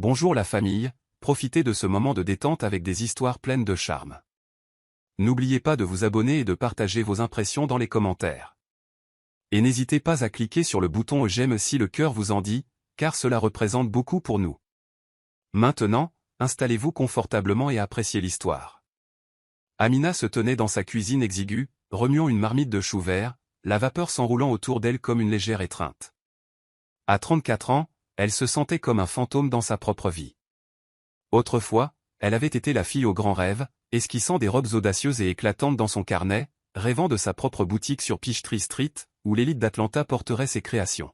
Bonjour la famille, profitez de ce moment de détente avec des histoires pleines de charme. N'oubliez pas de vous abonner et de partager vos impressions dans les commentaires. Et n'hésitez pas à cliquer sur le bouton j'aime si le cœur vous en dit, car cela représente beaucoup pour nous. Maintenant, installez-vous confortablement et appréciez l'histoire. Amina se tenait dans sa cuisine exiguë, remuant une marmite de chou vert, la vapeur s'enroulant autour d'elle comme une légère étreinte. À 34 ans, elle se sentait comme un fantôme dans sa propre vie. Autrefois, elle avait été la fille aux grands rêves, esquissant des robes audacieuses et éclatantes dans son carnet, rêvant de sa propre boutique sur Peachtree Street, où l'élite d'Atlanta porterait ses créations.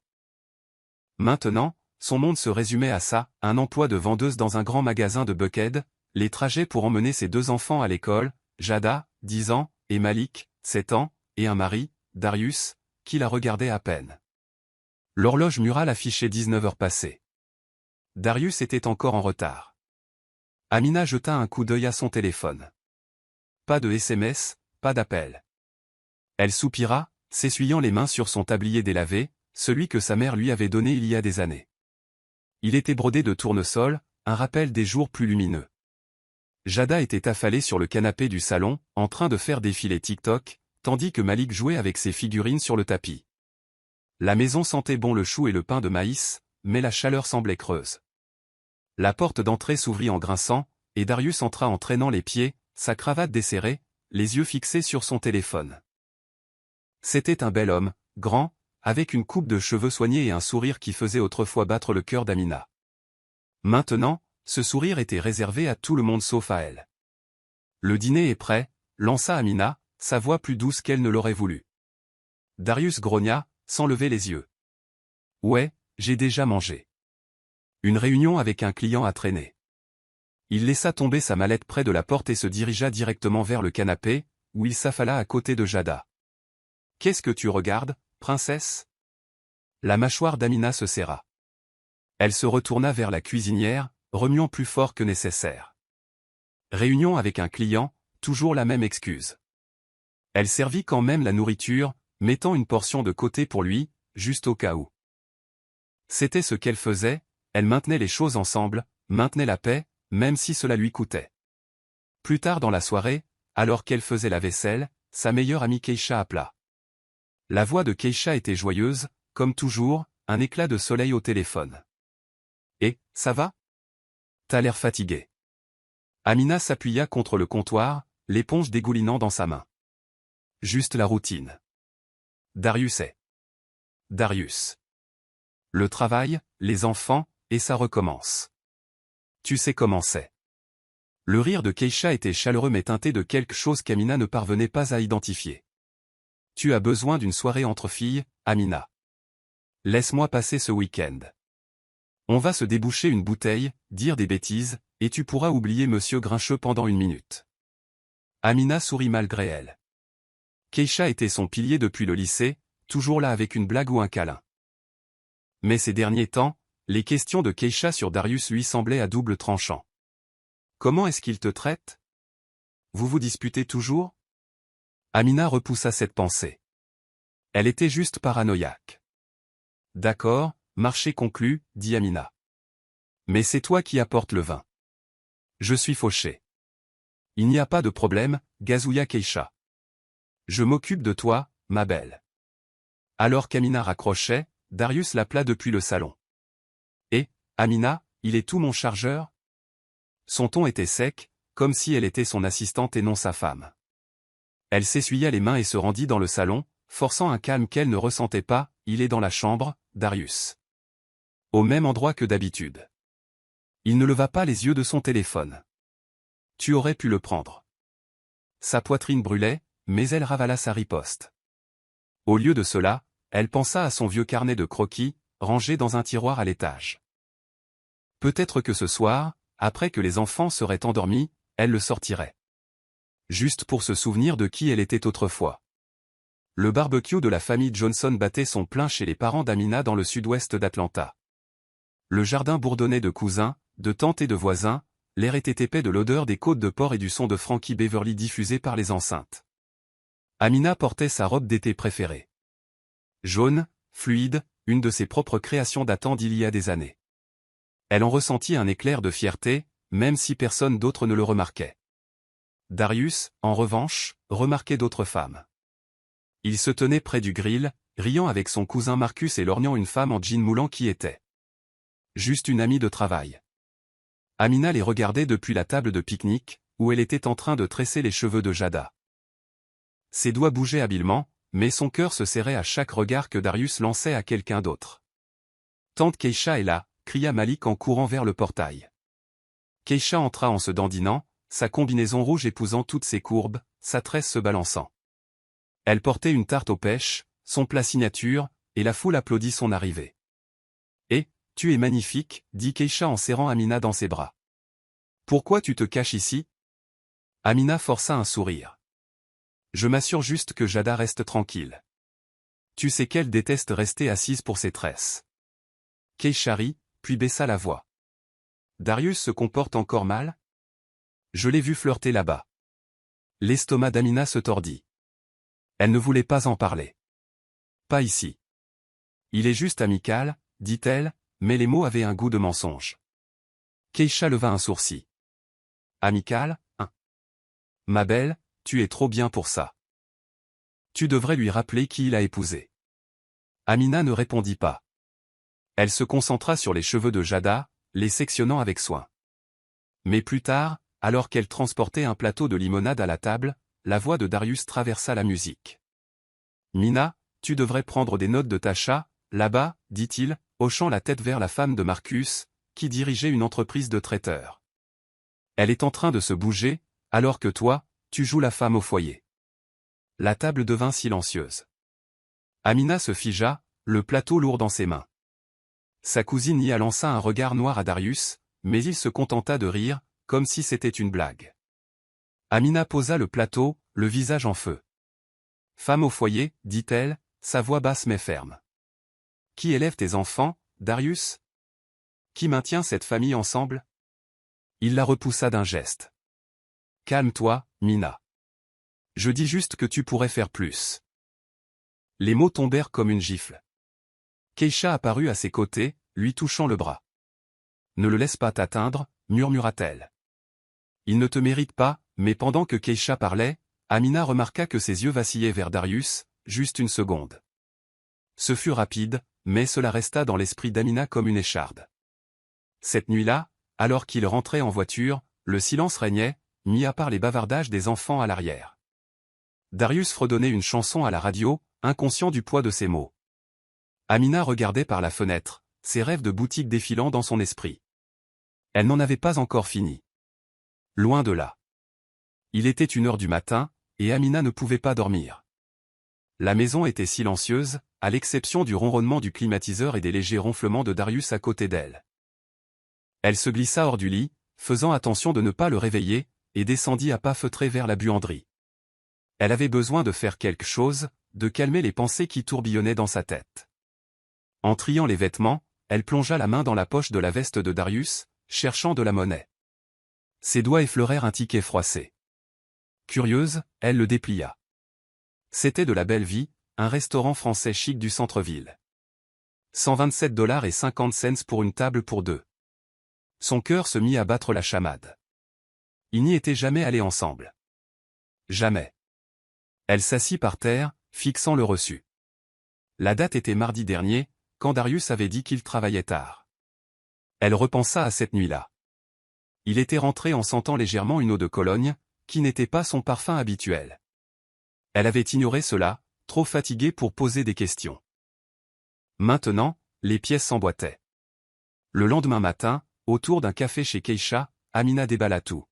Maintenant, son monde se résumait à ça, un emploi de vendeuse dans un grand magasin de Buckhead, les trajets pour emmener ses deux enfants à l'école, Jada, 10 ans, et Malik, 7 ans, et un mari, Darius, qui la regardait à peine. L'horloge murale affichait 19 heures passées. Darius était encore en retard. Amina jeta un coup d'œil à son téléphone. Pas de SMS, pas d'appel. Elle soupira, s'essuyant les mains sur son tablier délavé, celui que sa mère lui avait donné il y a des années. Il était brodé de tournesol, un rappel des jours plus lumineux. Jada était affalée sur le canapé du salon, en train de faire défiler TikTok, tandis que Malik jouait avec ses figurines sur le tapis. La maison sentait bon le chou et le pain de maïs, mais la chaleur semblait creuse. La porte d'entrée s'ouvrit en grinçant, et Darius entra en traînant les pieds, sa cravate desserrée, les yeux fixés sur son téléphone. C'était un bel homme, grand, avec une coupe de cheveux soignée et un sourire qui faisait autrefois battre le cœur d'Amina. Maintenant, ce sourire était réservé à tout le monde sauf à elle. Le dîner est prêt, lança Amina, sa voix plus douce qu'elle ne l'aurait voulu. Darius grogna, sans lever les yeux. Ouais, j'ai déjà mangé. Une réunion avec un client a traîné. Il laissa tomber sa mallette près de la porte et se dirigea directement vers le canapé, où il s'affala à côté de Jada. Qu'est-ce que tu regardes, princesse? La mâchoire d'Amina se serra. Elle se retourna vers la cuisinière, remuant plus fort que nécessaire. Réunion avec un client, toujours la même excuse. Elle servit quand même la nourriture, mettant une portion de côté pour lui, juste au cas où. C'était ce qu'elle faisait, elle maintenait les choses ensemble, maintenait la paix, même si cela lui coûtait. Plus tard dans la soirée, alors qu'elle faisait la vaisselle, sa meilleure amie Keisha appela. La voix de Keisha était joyeuse, comme toujours, un éclat de soleil au téléphone. « Et, ça va? T'as l'air fatigué. » Amina s'appuya contre le comptoir, l'éponge dégoulinant dans sa main. Juste la routine. Darius est. Darius. Le travail, les enfants, et ça recommence. Tu sais comment c'est. Le rire de Keisha était chaleureux mais teinté de quelque chose qu'Amina ne parvenait pas à identifier. Tu as besoin d'une soirée entre filles, Amina. Laisse-moi passer ce week-end. On va se déboucher une bouteille, dire des bêtises, et tu pourras oublier Monsieur Grincheux pendant une minute. Amina sourit malgré elle. Keisha était son pilier depuis le lycée, toujours là avec une blague ou un câlin. Mais ces derniers temps, les questions de Keisha sur Darius lui semblaient à double tranchant. Comment est-ce qu'il te traite? Vous vous disputez toujours? Amina repoussa cette pensée. Elle était juste paranoïaque. D'accord, marché conclu, dit Amina. Mais c'est toi qui apportes le vin. Je suis fauché. Il n'y a pas de problème, gazouilla Keisha. Je m'occupe de toi, ma belle. Alors qu'Amina raccrochait, Darius l'appela depuis le salon. Et, Amina, il est où mon chargeur? Son ton était sec, comme si elle était son assistante et non sa femme. Elle s'essuya les mains et se rendit dans le salon, forçant un calme qu'elle ne ressentait pas. Il est dans la chambre, Darius. Au même endroit que d'habitude. Il ne leva pas les yeux de son téléphone. Tu aurais pu le prendre. Sa poitrine brûlait, mais elle ravala sa riposte. Au lieu de cela, elle pensa à son vieux carnet de croquis, rangé dans un tiroir à l'étage. Peut-être que ce soir, après que les enfants seraient endormis, elle le sortirait. Juste pour se souvenir de qui elle était autrefois. Le barbecue de la famille Johnson battait son plein chez les parents d'Amina dans le sud-ouest d'Atlanta. Le jardin bourdonnait de cousins, de tantes et de voisins, l'air était épais de l'odeur des côtes de porc et du son de Frankie Beverly diffusé par les enceintes. Amina portait sa robe d'été préférée. Jaune, fluide, une de ses propres créations datant d'il y a des années. Elle en ressentit un éclair de fierté, même si personne d'autre ne le remarquait. Darius, en revanche, remarquait d'autres femmes. Il se tenait près du grill, riant avec son cousin Marcus et lorgnant une femme en jean moulant qui était juste une amie de travail. Amina les regardait depuis la table de pique-nique, où elle était en train de tresser les cheveux de Jada. Ses doigts bougeaient habilement, mais son cœur se serrait à chaque regard que Darius lançait à quelqu'un d'autre. « Tante Keisha est là !» cria Malik en courant vers le portail. Keisha entra en se dandinant, sa combinaison rouge épousant toutes ses courbes, sa tresse se balançant. Elle portait une tarte aux pêches, son plat signature, et la foule applaudit son arrivée. « Eh, tu es magnifique !» dit Keisha en serrant Amina dans ses bras. « Pourquoi tu te caches ici ?» Amina força un sourire. « Je m'assure juste que Jada reste tranquille. Tu sais qu'elle déteste rester assise pour ses tresses. » Keisha rit, puis baissa la voix. « Darius se comporte encore mal ? Je l'ai vu flirter là-bas. » L'estomac d'Amina se tordit. Elle ne voulait pas en parler. « Pas ici. Il est juste amical, dit-elle, mais les mots avaient un goût de mensonge. » Keisha leva un sourcil. « Amical, hein ? Ma belle, tu es trop bien pour ça. Tu devrais lui rappeler qui il a épousé. » Amina ne répondit pas. Elle se concentra sur les cheveux de Jada, les sectionnant avec soin. Mais plus tard, alors qu'elle transportait un plateau de limonade à la table, la voix de Darius traversa la musique. « Mina, tu devrais prendre des notes de Tasha, là-bas, dit-il, hochant la tête vers la femme de Marcus, qui dirigeait une entreprise de traiteur. Elle est en train de se bouger, alors que toi, tu joues la femme au foyer. » La table devint silencieuse. Amina se figea, le plateau lourd dans ses mains. Sa cousine y lança un regard noir à Darius, mais il se contenta de rire, comme si c'était une blague. Amina posa le plateau, le visage en feu. « Femme au foyer, dit-elle, sa voix basse mais ferme. Qui élève tes enfants, Darius ? Qui maintient cette famille ensemble ? » Il la repoussa d'un geste. « Calme-toi, Mina. Je dis juste que tu pourrais faire plus. » Les mots tombèrent comme une gifle. Keisha apparut à ses côtés, lui touchant le bras. « Ne le laisse pas t'atteindre, murmura-t-elle. Il ne te mérite pas, mais pendant que Keisha parlait, Amina remarqua que ses yeux vacillaient vers Darius, juste une seconde. Ce fut rapide, mais cela resta dans l'esprit d'Amina comme une écharde. Cette nuit-là, alors qu'il rentrait en voiture, le silence régnait, mis à part les bavardages des enfants à l'arrière. Darius fredonnait une chanson à la radio, inconscient du poids de ses mots. Amina regardait par la fenêtre, ses rêves de boutique défilant dans son esprit. Elle n'en avait pas encore fini. Loin de là. Il était 1h du matin, et Amina ne pouvait pas dormir. La maison était silencieuse, à l'exception du ronronnement du climatiseur et des légers ronflements de Darius à côté d'elle. Elle se glissa hors du lit, faisant attention de ne pas le réveiller, et descendit à pas feutrés vers la buanderie. Elle avait besoin de faire quelque chose, de calmer les pensées qui tourbillonnaient dans sa tête. En triant les vêtements, elle plongea la main dans la poche de la veste de Darius, cherchant de la monnaie. Ses doigts effleurèrent un ticket froissé. Curieuse, elle le déplia. C'était de la belle vie, un restaurant français chic du centre-ville. 127,50 $ pour une table pour deux. Son cœur se mit à battre la chamade. Ils n'y étaient jamais allés ensemble. Jamais. Elle s'assit par terre, fixant le reçu. La date était mardi dernier, quand Darius avait dit qu'il travaillait tard. Elle repensa à cette nuit-là. Il était rentré en sentant légèrement une eau de Cologne, qui n'était pas son parfum habituel. Elle avait ignoré cela, trop fatiguée pour poser des questions. Maintenant, les pièces s'emboîtaient. Le lendemain matin, autour d'un café chez Keisha, Amina déballa tout.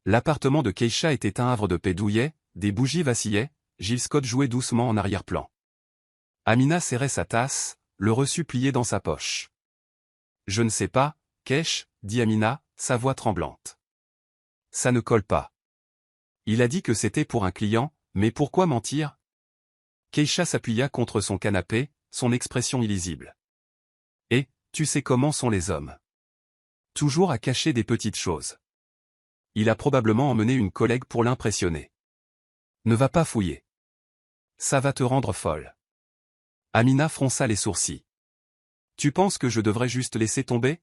L'appartement de Keisha était un havre de paix douillet, des bougies vacillaient, Gilles Scott jouait doucement en arrière-plan. Amina serrait sa tasse, le reçu plié dans sa poche. « Je ne sais pas, Keish, dit Amina, sa voix tremblante. Ça ne colle pas. Il a dit que c'était pour un client, mais pourquoi mentir ? Keisha s'appuya contre son canapé, son expression illisible. Et, tu sais comment sont les hommes. Toujours à cacher des petites choses. Il a probablement emmené une collègue pour l'impressionner. Ne va pas fouiller. Ça va te rendre folle. Amina fronça les sourcils. Tu penses que je devrais juste laisser tomber ?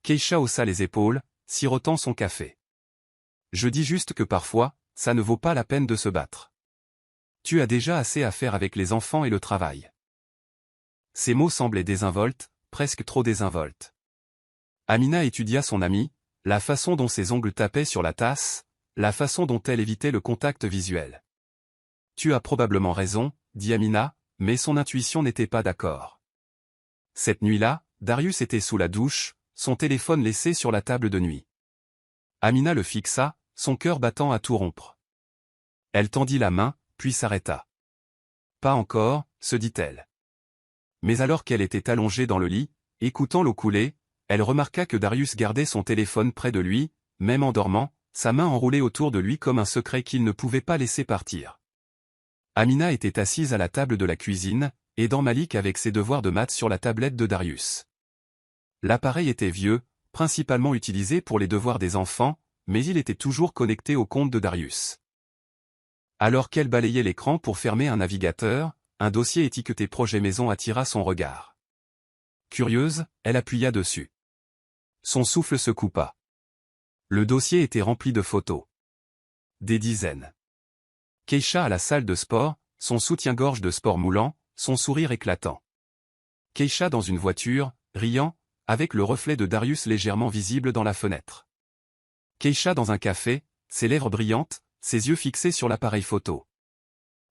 Keisha haussa les épaules, sirotant son café. Je dis juste que parfois, ça ne vaut pas la peine de se battre. Tu as déjà assez à faire avec les enfants et le travail. Ces mots semblaient désinvoltes, presque trop désinvoltes. Amina étudia son amie, la façon dont ses ongles tapaient sur la tasse, la façon dont elle évitait le contact visuel. Tu as probablement raison, dit Amina, mais son intuition n'était pas d'accord. Cette nuit-là, Darius était sous la douche, son téléphone laissé sur la table de nuit. Amina le fixa, son cœur battant à tout rompre. Elle tendit la main, puis s'arrêta. Pas encore, se dit-elle. Mais alors qu'elle était allongée dans le lit, écoutant l'eau couler, elle remarqua que Darius gardait son téléphone près de lui, même en dormant, sa main enroulée autour de lui comme un secret qu'il ne pouvait pas laisser partir. Amina était assise à la table de la cuisine, aidant Malik avec ses devoirs de maths sur la tablette de Darius. L'appareil était vieux, principalement utilisé pour les devoirs des enfants, mais il était toujours connecté au compte de Darius. Alors qu'elle balayait l'écran pour fermer un navigateur, un dossier étiqueté Projet Maison attira son regard. Curieuse, elle appuya dessus. Son souffle se coupa. Le dossier était rempli de photos. Des dizaines. Keisha à la salle de sport, son soutien-gorge de sport moulant, son sourire éclatant. Keisha dans une voiture, riant, avec le reflet de Darius légèrement visible dans la fenêtre. Keisha dans un café, ses lèvres brillantes, ses yeux fixés sur l'appareil photo.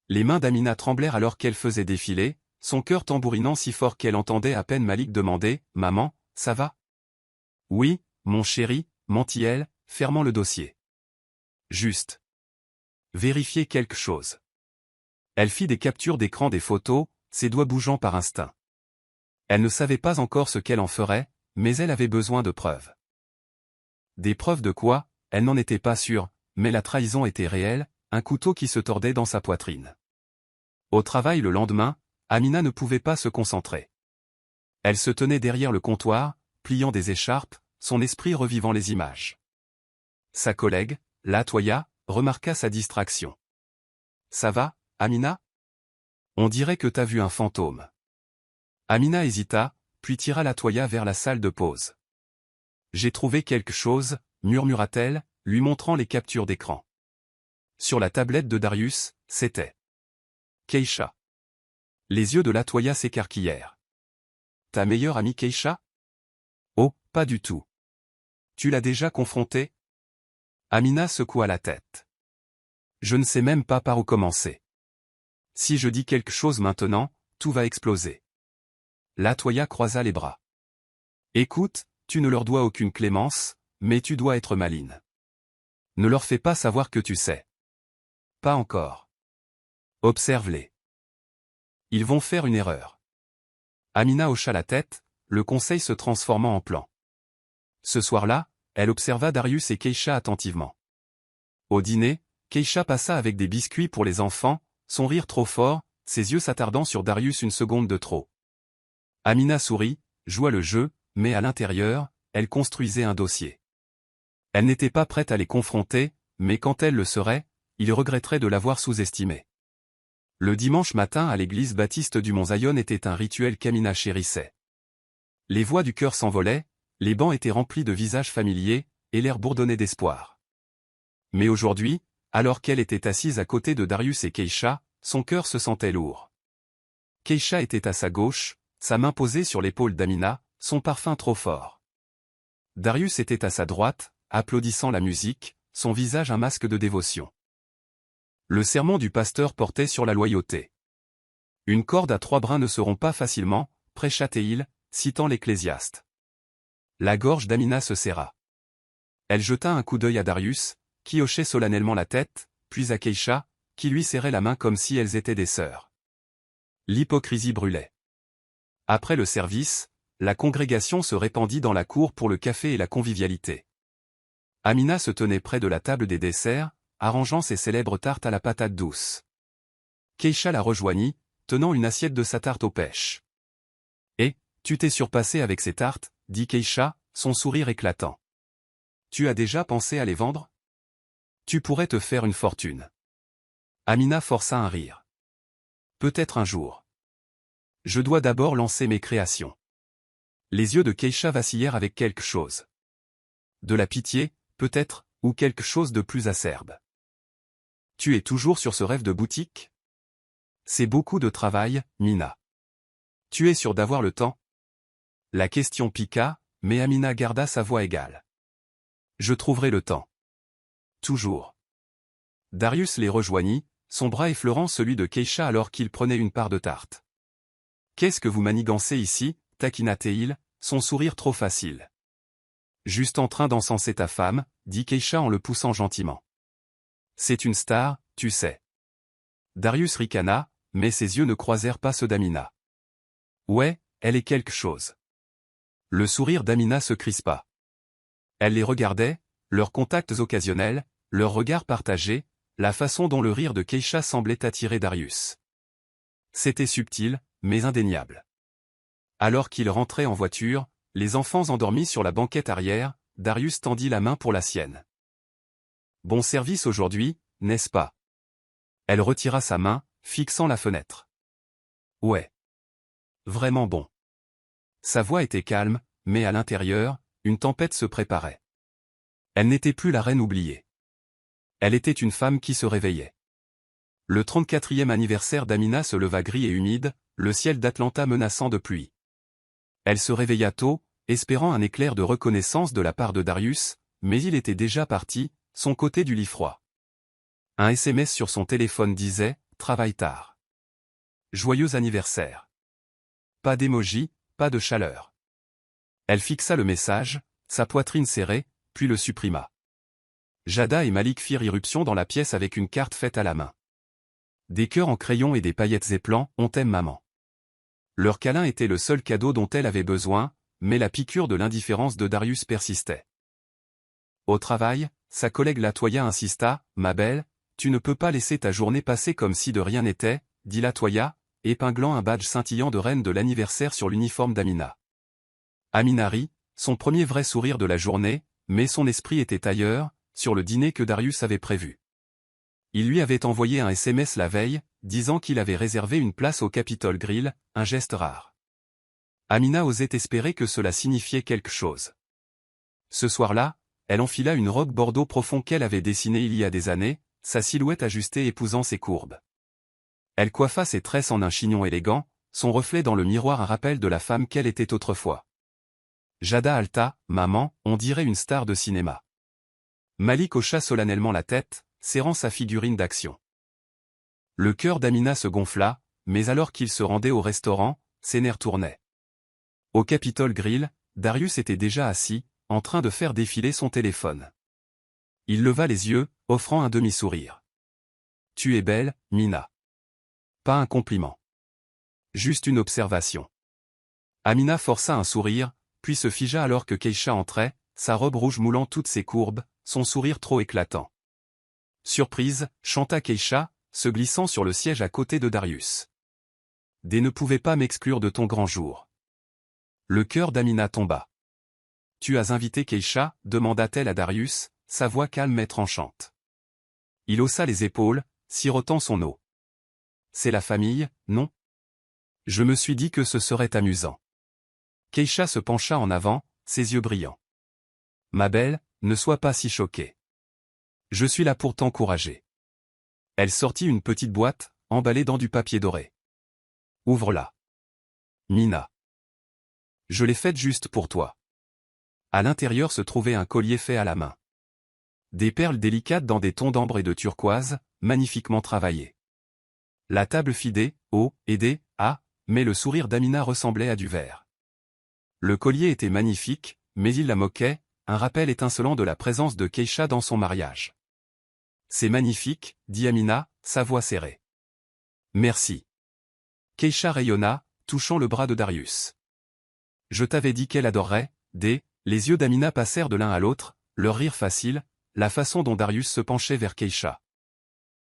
Les mains d'Amina tremblèrent alors qu'elle faisait défiler, son cœur tambourinant si fort qu'elle entendait à peine Malik demander « Maman, ça va ?» « Oui, mon chéri », mentit-elle, fermant le dossier. Juste. Vérifier quelque chose. Elle fit des captures d'écran des photos, ses doigts bougeant par instinct. Elle ne savait pas encore ce qu'elle en ferait, mais elle avait besoin de preuves. Des preuves de quoi, elle n'en était pas sûre, mais la trahison était réelle, un couteau qui se tordait dans sa poitrine. Au travail le lendemain, Amina ne pouvait pas se concentrer. Elle se tenait derrière le comptoir, pliant des écharpes, son esprit revivant les images. Sa collègue, Latoya, remarqua sa distraction. « Ça va, Amina ? On dirait que t'as vu un fantôme. » Amina hésita, puis tira Latoya vers la salle de pause. « J'ai trouvé quelque chose, » murmura-t-elle, lui montrant les captures d'écran. Sur la tablette de Darius, c'était Keisha. Les yeux de Latoya s'écarquillèrent. « Ta meilleure amie Keisha ? Oh, pas du tout. Tu l'as déjà confrontée ? » Amina secoua la tête. « Je ne sais même pas par où commencer. Si je dis quelque chose maintenant, tout va exploser. » Latoya croisa les bras. « Écoute, tu ne leur dois aucune clémence, mais tu dois être maline. Ne leur fais pas savoir que tu sais. Pas encore. Observe-les. Ils vont faire une erreur. » Amina hocha la tête, le conseil se transformant en plan. Ce soir-là, elle observa Darius et Keisha attentivement. Au dîner, Keisha passa avec des biscuits pour les enfants, son rire trop fort, ses yeux s'attardant sur Darius une seconde de trop. Amina sourit, joua le jeu, mais à l'intérieur, elle construisait un dossier. Elle n'était pas prête à les confronter, mais quand elle le serait, il regretterait de l'avoir sous-estimé. Le dimanche matin à l'église baptiste du Mont-Zion était un rituel qu'Amina chérissait. Les voix du chœur s'envolaient, les bancs étaient remplis de visages familiers, et l'air bourdonnait d'espoir. Mais aujourd'hui, alors qu'elle était assise à côté de Darius et Keisha, son cœur se sentait lourd. Keisha était à sa gauche, sa main posée sur l'épaule d'Amina, son parfum trop fort. Darius était à sa droite, applaudissant la musique, son visage un masque de dévotion. Le sermon du pasteur portait sur la loyauté. Une corde à 3 brins ne se rompt pas facilement, prêcha-t-il, citant l'Ecclésiaste. La gorge d'Amina se serra. Elle jeta un coup d'œil à Darius, qui hochait solennellement la tête, puis à Keisha, qui lui serrait la main comme si elles étaient des sœurs. L'hypocrisie brûlait. Après le service, la congrégation se répandit dans la cour pour le café et la convivialité. Amina se tenait près de la table des desserts, arrangeant ses célèbres tartes à la patate douce. Keisha la rejoignit, tenant une assiette de sa tarte aux pêches. « Et, tu t'es surpassé avec ces tartes ?» dit Keisha, son sourire éclatant. « Tu as déjà pensé à les vendre ? Tu pourrais te faire une fortune. » Amina força un rire. « Peut-être un jour. Je dois d'abord lancer mes créations. » Les yeux de Keisha vacillèrent avec quelque chose. De la pitié, peut-être, ou quelque chose de plus acerbe. Tu es toujours sur ce rêve de boutique? C'est beaucoup de travail, Mina. Tu es sûr d'avoir le temps? La question piqua, mais Amina garda sa voix égale. Je trouverai le temps. Toujours. Darius les rejoignit, son bras effleurant celui de Keisha alors qu'il prenait une part de tarte. Qu'est-ce que vous manigancez ici, taquina-t-il, son sourire trop facile. Juste en train d'encenser ta femme, dit Keisha en le poussant gentiment. C'est une star, tu sais. Darius ricana, mais ses yeux ne croisèrent pas ceux d'Amina. Ouais, elle est quelque chose. Le sourire d'Amina se crispa. Elle les regardait, leurs contacts occasionnels, leurs regards partagés, la façon dont le rire de Keisha semblait attirer Darius. C'était subtil, mais indéniable. Alors qu'ils rentraient en voiture, les enfants endormis sur la banquette arrière, Darius tendit la main pour la sienne. Bon service aujourd'hui, n'est-ce pas? Elle retira sa main, fixant la fenêtre. Ouais. Vraiment bon. Sa voix était calme, mais à l'intérieur, une tempête se préparait. Elle n'était plus la reine oubliée. Elle était une femme qui se réveillait. Le 34e anniversaire d'Amina se leva gris et humide, le ciel d'Atlanta menaçant de pluie. Elle se réveilla tôt, espérant un éclair de reconnaissance de la part de Darius, mais il était déjà parti, son côté du lit froid. Un SMS sur son téléphone disait « Travaille tard ». Joyeux anniversaire. Pas d'émoji, pas de chaleur. Elle fixa le message, sa poitrine serrée, puis le supprima. Jada et Malik firent irruption dans la pièce avec une carte faite à la main. Des cœurs en crayon et des paillettes éplans, on t'aime maman. Leur câlin était le seul cadeau dont elle avait besoin, mais la piqûre de l'indifférence de Darius persistait. Au travail, sa collègue Latoya insista, « Ma belle, tu ne peux pas laisser ta journée passer comme si de rien n'était », dit Latoya, épinglant un badge scintillant de reine de l'anniversaire sur l'uniforme d'Amina. Amina rit, son premier vrai sourire de la journée, mais son esprit était ailleurs, sur le dîner que Darius avait prévu. Il lui avait envoyé un SMS la veille, disant qu'il avait réservé une place au Capitol Grill, un geste rare. Amina osait espérer que cela signifiait quelque chose. Ce soir-là, elle enfila une robe bordeaux profond qu'elle avait dessinée il y a des années, sa silhouette ajustée épousant ses courbes. Elle coiffa ses tresses en un chignon élégant, son reflet dans le miroir un rappel de la femme qu'elle était autrefois. Jada halta, « Maman, on dirait une star de cinéma. » Malik hocha solennellement la tête, serrant sa figurine d'action. Le cœur d'Amina se gonfla, mais alors qu'il se rendait au restaurant, ses nerfs tournaient. Au Capitol Grill, Darius était déjà assis, en train de faire défiler son téléphone. Il leva les yeux, offrant un demi-sourire. « Tu es belle, Mina. » Pas un compliment. Juste une observation. Amina força un sourire, puis se figea alors que Keisha entrait, sa robe rouge moulant toutes ses courbes, son sourire trop éclatant. Surprise, chanta Keisha, se glissant sur le siège à côté de Darius. Des ne pouvait pas m'exclure de ton grand jour. Le cœur d'Amina tomba. Tu as invité Keisha, demanda-t-elle à Darius, sa voix calme et tranchante. Il haussa les épaules, sirotant son eau. C'est la famille, non? Je me suis dit que ce serait amusant. Keisha se pencha en avant, ses yeux brillants. Ma belle, ne sois pas si choquée. Je suis là pour t'encourager. Elle sortit une petite boîte, emballée dans du papier doré. Ouvre-la. Mina. Je l'ai faite juste pour toi. À l'intérieur se trouvait un collier fait à la main. Des perles délicates dans des tons d'ambre et de turquoise, magnifiquement travaillées. La table fit des O et des A, mais le sourire d'Amina ressemblait à du verre. Le collier était magnifique, mais il la moquait, un rappel étincelant de la présence de Keisha dans son mariage. C'est magnifique, dit Amina, sa voix serrée. Merci. Keisha rayonna, touchant le bras de Darius. Je t'avais dit qu'elle adorerait, les yeux d'Amina passèrent de l'un à l'autre, leur rire facile, la façon dont Darius se penchait vers Keisha.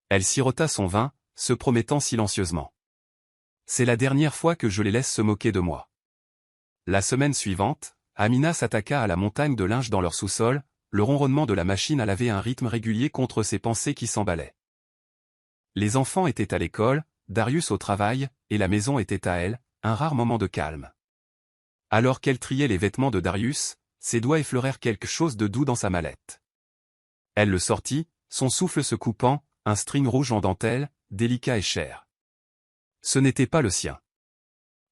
Elle sirota son vin, se promettant silencieusement. C'est la dernière fois que je les laisse se moquer de moi. La semaine suivante, Amina s'attaqua à la montagne de linge dans leur sous-sol, le ronronnement de la machine à laver un rythme régulier contre ses pensées qui s'emballaient. Les enfants étaient à l'école, Darius au travail, et la maison était à elle, un rare moment de calme. Alors qu'elle triait les vêtements de Darius, ses doigts effleurèrent quelque chose de doux dans sa mallette. Elle le sortit, son souffle se coupant, un string rouge en dentelle, délicat et cher. Ce n'était pas le sien.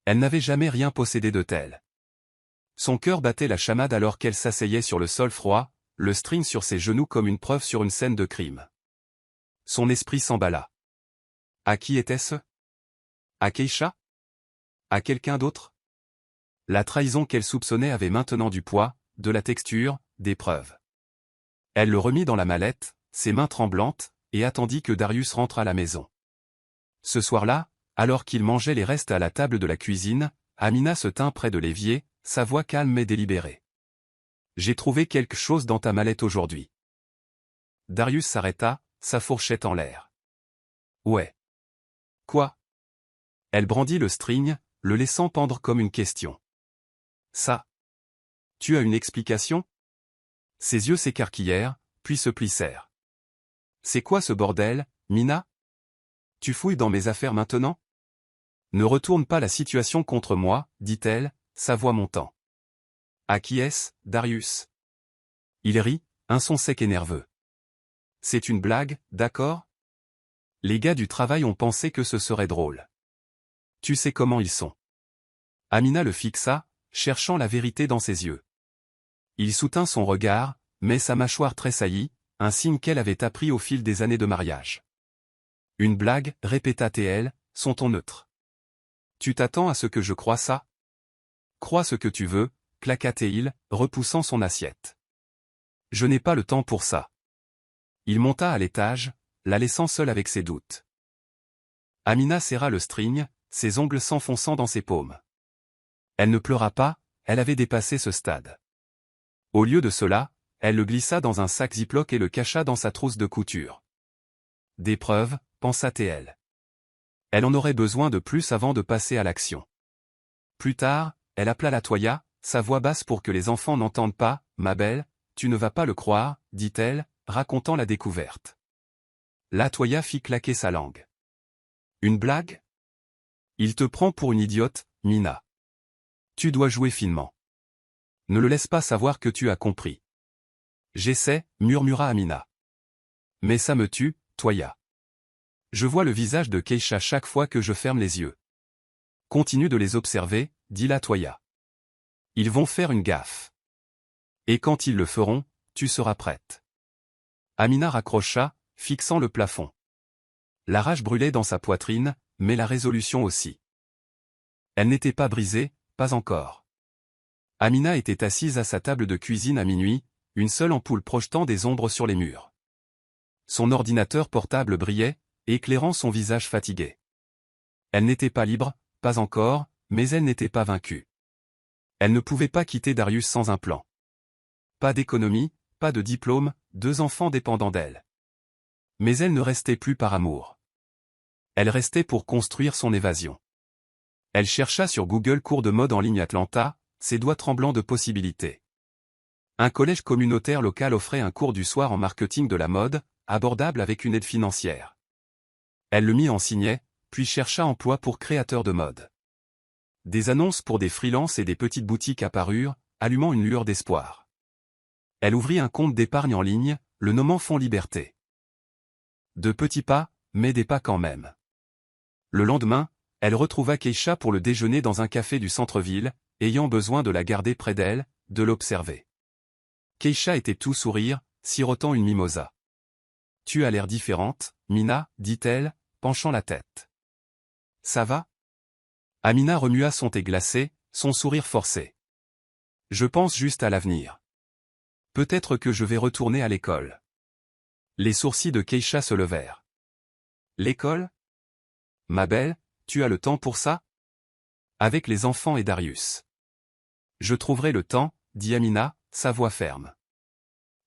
Elle n'avait jamais rien possédé de tel. Son cœur battait la chamade alors qu'elle s'asseyait sur le sol froid, le string sur ses genoux comme une preuve sur une scène de crime. Son esprit s'emballa. À qui était-ce? À Keisha? À quelqu'un d'autre? La trahison qu'elle soupçonnait avait maintenant du poids, de la texture, des preuves. Elle le remit dans la mallette, ses mains tremblantes, et attendit que Darius rentre à la maison. Ce soir-là, alors qu'il mangeait les restes à la table de la cuisine, Amina se tint près de l'évier, sa voix calme et délibérée. « J'ai trouvé quelque chose dans ta mallette aujourd'hui. » Darius s'arrêta, sa fourchette en l'air. « Ouais. » « Quoi ?» Elle brandit le string, le laissant pendre comme une question. « Ça. Tu as une explication ?» Ses yeux s'écarquillèrent, puis se plissèrent. « C'est quoi ce bordel, Mina? Tu fouilles dans mes affaires maintenant? Ne retourne pas la situation contre moi, dit-elle, sa voix montant. À qui est-ce, Darius? Il rit, un son sec et nerveux. C'est une blague, d'accord? Les gars du travail ont pensé que ce serait drôle. Tu sais comment ils sont. Amina le fixa, cherchant la vérité dans ses yeux. Il soutint son regard, mais sa mâchoire tressaillit, un signe qu'elle avait appris au fil des années de mariage. Une blague, répéta-t-elle, son ton neutre. Tu t'attends à ce que je croie ça? Crois ce que tu veux, claqua-t-il, repoussant son assiette. Je n'ai pas le temps pour ça. Il monta à l'étage, la laissant seule avec ses doutes. Amina serra le string, ses ongles s'enfonçant dans ses paumes. Elle ne pleura pas, elle avait dépassé ce stade. Au lieu de cela, elle le glissa dans un sac Ziploc et le cacha dans sa trousse de couture. Des preuves, pensa-t-elle. Elle en aurait besoin de plus avant de passer à l'action. Plus tard, elle appela la Toya, sa voix basse pour que les enfants n'entendent pas, « Ma belle, tu ne vas pas le croire, » dit-elle, racontant la découverte. La Toya fit claquer sa langue. Une blague? Il te prend pour une idiote, Mina. Tu dois jouer finement. Ne le laisse pas savoir que tu as compris. J'essaie, murmura Amina. Mais ça me tue, Toya. Je vois le visage de Keisha chaque fois que je ferme les yeux. Continue de les observer, dit la Toya. Ils vont faire une gaffe. Et quand ils le feront, tu seras prête. Amina raccrocha, fixant le plafond. La rage brûlait dans sa poitrine, mais la résolution aussi. Elle n'était pas brisée, pas encore. Amina était assise à sa table de cuisine à minuit, une seule ampoule projetant des ombres sur les murs. Son ordinateur portable brillait, éclairant son visage fatigué. Elle n'était pas libre, pas encore, mais elle n'était pas vaincue. Elle ne pouvait pas quitter Darius sans un plan. Pas d'économie, pas de diplôme, 2 enfants dépendant d'elle. Mais elle ne restait plus par amour. Elle restait pour construire son évasion. Elle chercha sur Google cours de mode en ligne Atlanta, ses doigts tremblants de possibilités. Un collège communautaire local offrait un cours du soir en marketing de la mode, abordable avec une aide financière. Elle le mit en signet, puis chercha emploi pour créateur de mode. Des annonces pour des freelances et des petites boutiques apparurent, allumant une lueur d'espoir. Elle ouvrit un compte d'épargne en ligne, le nommant Fonds Liberté. De petits pas, mais des pas quand même. Le lendemain, elle retrouva Keisha pour le déjeuner dans un café du centre-ville, ayant besoin de la garder près d'elle, de l'observer. Keisha était tout sourire, sirotant une mimosa. « Tu as l'air différente, Mina, » dit-elle, penchant la tête. « Ça va ?» Amina remua son thé glacé, son sourire forcé. « Je pense juste à l'avenir. Peut-être que je vais retourner à l'école. » Les sourcils de Keisha se levèrent. « L'école? Ma belle, tu as le temps pour ça? Avec les enfants et Darius. » Je trouverai le temps, dit Amina, sa voix ferme.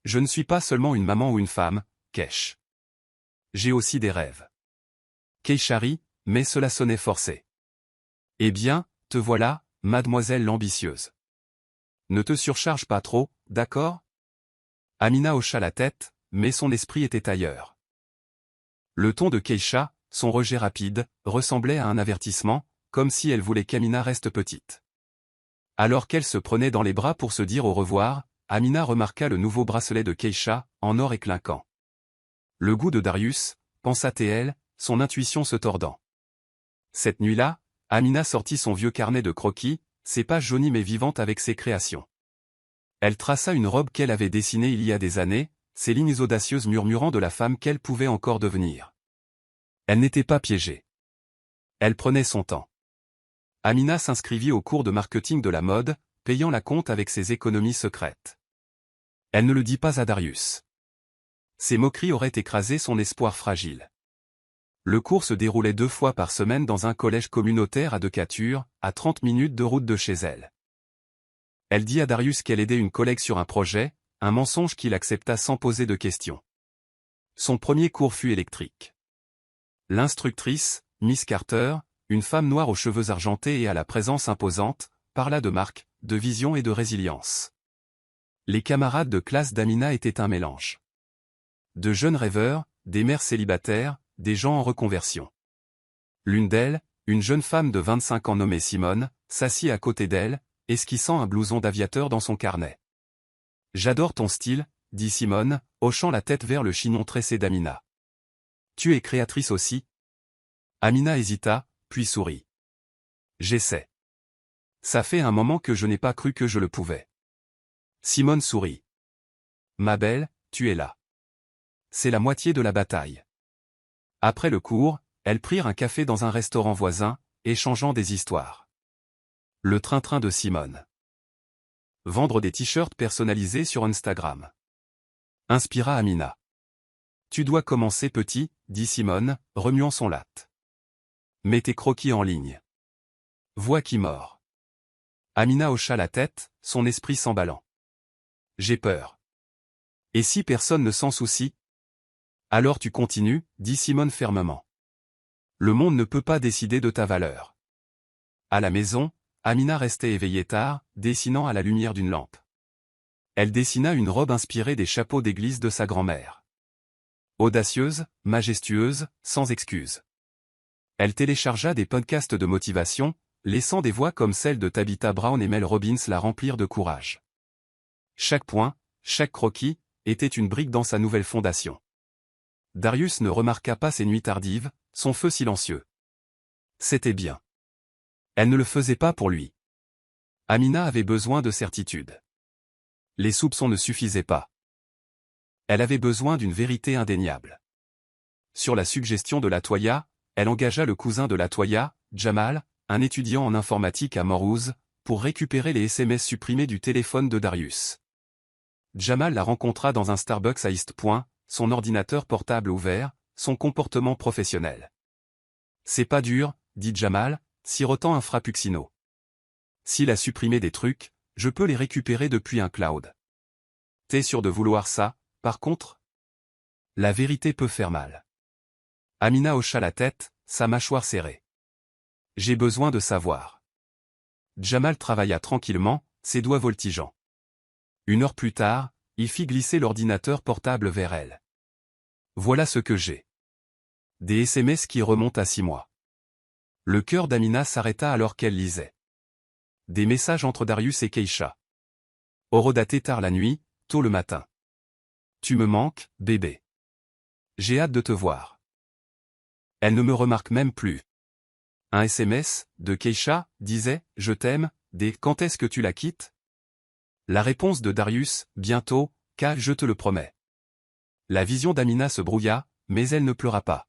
Je ne suis pas seulement une maman ou une femme, Keish. J'ai aussi des rêves. Keisha rit, mais cela sonnait forcé. Eh bien, te voilà, mademoiselle l'ambitieuse. Ne te surcharge pas trop, d'accord? Amina hocha la tête, mais son esprit était ailleurs. Le ton de Keisha, son rejet rapide, ressemblait à un avertissement, comme si elle voulait qu'Amina reste petite. Alors qu'elle se prenait dans les bras pour se dire au revoir, Amina remarqua le nouveau bracelet de Keisha, en or éclinquant. Le goût de Darius, pensa-t-elle, son intuition se tordant. Cette nuit-là, Amina sortit son vieux carnet de croquis, ses pages jaunies mais vivantes avec ses créations. Elle traça une robe qu'elle avait dessinée il y a des années, ses lignes audacieuses murmurant de la femme qu'elle pouvait encore devenir. Elle n'était pas piégée. Elle prenait son temps. Amina s'inscrivit au cours de marketing de la mode, payant la compte avec ses économies secrètes. Elle ne le dit pas à Darius. Ses moqueries auraient écrasé son espoir fragile. Le cours se déroulait 2 fois par semaine dans un collège communautaire à Decatur, à 30 minutes de route de chez elle. Elle dit à Darius qu'elle aidait une collègue sur un projet, un mensonge qu'il accepta sans poser de questions. Son premier cours fut électrique. L'instructrice, Miss Carter, une femme noire aux cheveux argentés et à la présence imposante, parla de marque, de vision et de résilience. Les camarades de classe d'Amina étaient un mélange. De jeunes rêveurs, des mères célibataires, des gens en reconversion. L'une d'elles, une jeune femme de 25 ans nommée Simone, s'assit à côté d'elle, esquissant un blouson d'aviateur dans son carnet. « J'adore ton style », dit Simone, hochant la tête vers le chignon tressé d'Amina. « Tu es créatrice aussi ?» Amina hésita, puis sourit. « J'essaie. Ça fait un moment que je n'ai pas cru que je le pouvais. » Simone sourit. « Ma belle, tu es là. C'est la moitié de la bataille. » Après le cours, elles prirent un café dans un restaurant voisin, échangeant des histoires. Le train-train de Simone. Vendre des t-shirts personnalisés sur Instagram. Inspira Amina. Tu dois commencer petit, dit Simone, remuant son latte. Mets tes croquis en ligne. Vois qui mord. Amina hocha la tête, son esprit s'emballant. J'ai peur. Et si personne ne s'en soucie? Alors tu continues, dit Simone fermement. Le monde ne peut pas décider de ta valeur. À la maison, Amina restait éveillée tard, dessinant à la lumière d'une lampe. Elle dessina une robe inspirée des chapeaux d'église de sa grand-mère. Audacieuse, majestueuse, sans excuse. Elle téléchargea des podcasts de motivation, laissant des voix comme celles de Tabitha Brown et Mel Robbins la remplir de courage. Chaque point, chaque croquis, était une brique dans sa nouvelle fondation. Darius ne remarqua pas ses nuits tardives, son feu silencieux. C'était bien. Elle ne le faisait pas pour lui. Amina avait besoin de certitude. Les soupçons ne suffisaient pas. Elle avait besoin d'une vérité indéniable. Sur la suggestion de Latoya, elle engagea le cousin de Latoya, Jamal, un étudiant en informatique à Morrouse, pour récupérer les SMS supprimés du téléphone de Darius. Jamal la rencontra dans un Starbucks à East Point, son ordinateur portable ouvert, son comportement professionnel. « C'est pas dur, dit Jamal, sirotant un frappuccino. S'il a supprimé des trucs, je peux les récupérer depuis un cloud. T'es sûr de vouloir ça, par contre? La vérité peut faire mal. Amina hocha la tête, sa mâchoire serrée. J'ai besoin de savoir. Jamal travailla tranquillement, ses doigts voltigeants. 1 heure plus tard, il fit glisser l'ordinateur portable vers elle. Voilà ce que j'ai. Des SMS qui remontent à 6 mois. Le cœur d'Amina s'arrêta alors qu'elle lisait. Des messages entre Darius et Keisha. Horodaté tard la nuit, tôt le matin. Tu me manques, bébé. J'ai hâte de te voir. Elle ne me remarque même plus. Un SMS, de Keisha, disait « Je t'aime », des « Quand est-ce que tu la quittes ?» La réponse de Darius, « Bientôt, car je te le promets ». La vision d'Amina se brouilla, mais elle ne pleura pas.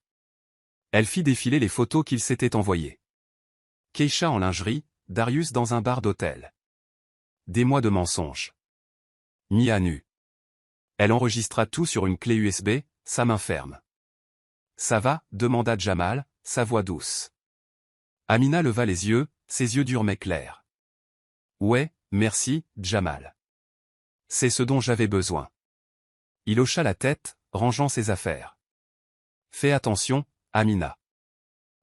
Elle fit défiler les photos qu'il s'était envoyées. Keisha en lingerie, Darius dans un bar d'hôtel. Des mois de mensonges. Mis à nu. Elle enregistra tout sur une clé USB, sa main ferme. « Ça va ?» demanda Jamal, sa voix douce. Amina leva les yeux, ses yeux durs mais clairs. « Ouais, merci, Jamal. C'est ce dont j'avais besoin. » Il hocha la tête, rangeant ses affaires. « Fais attention, Amina.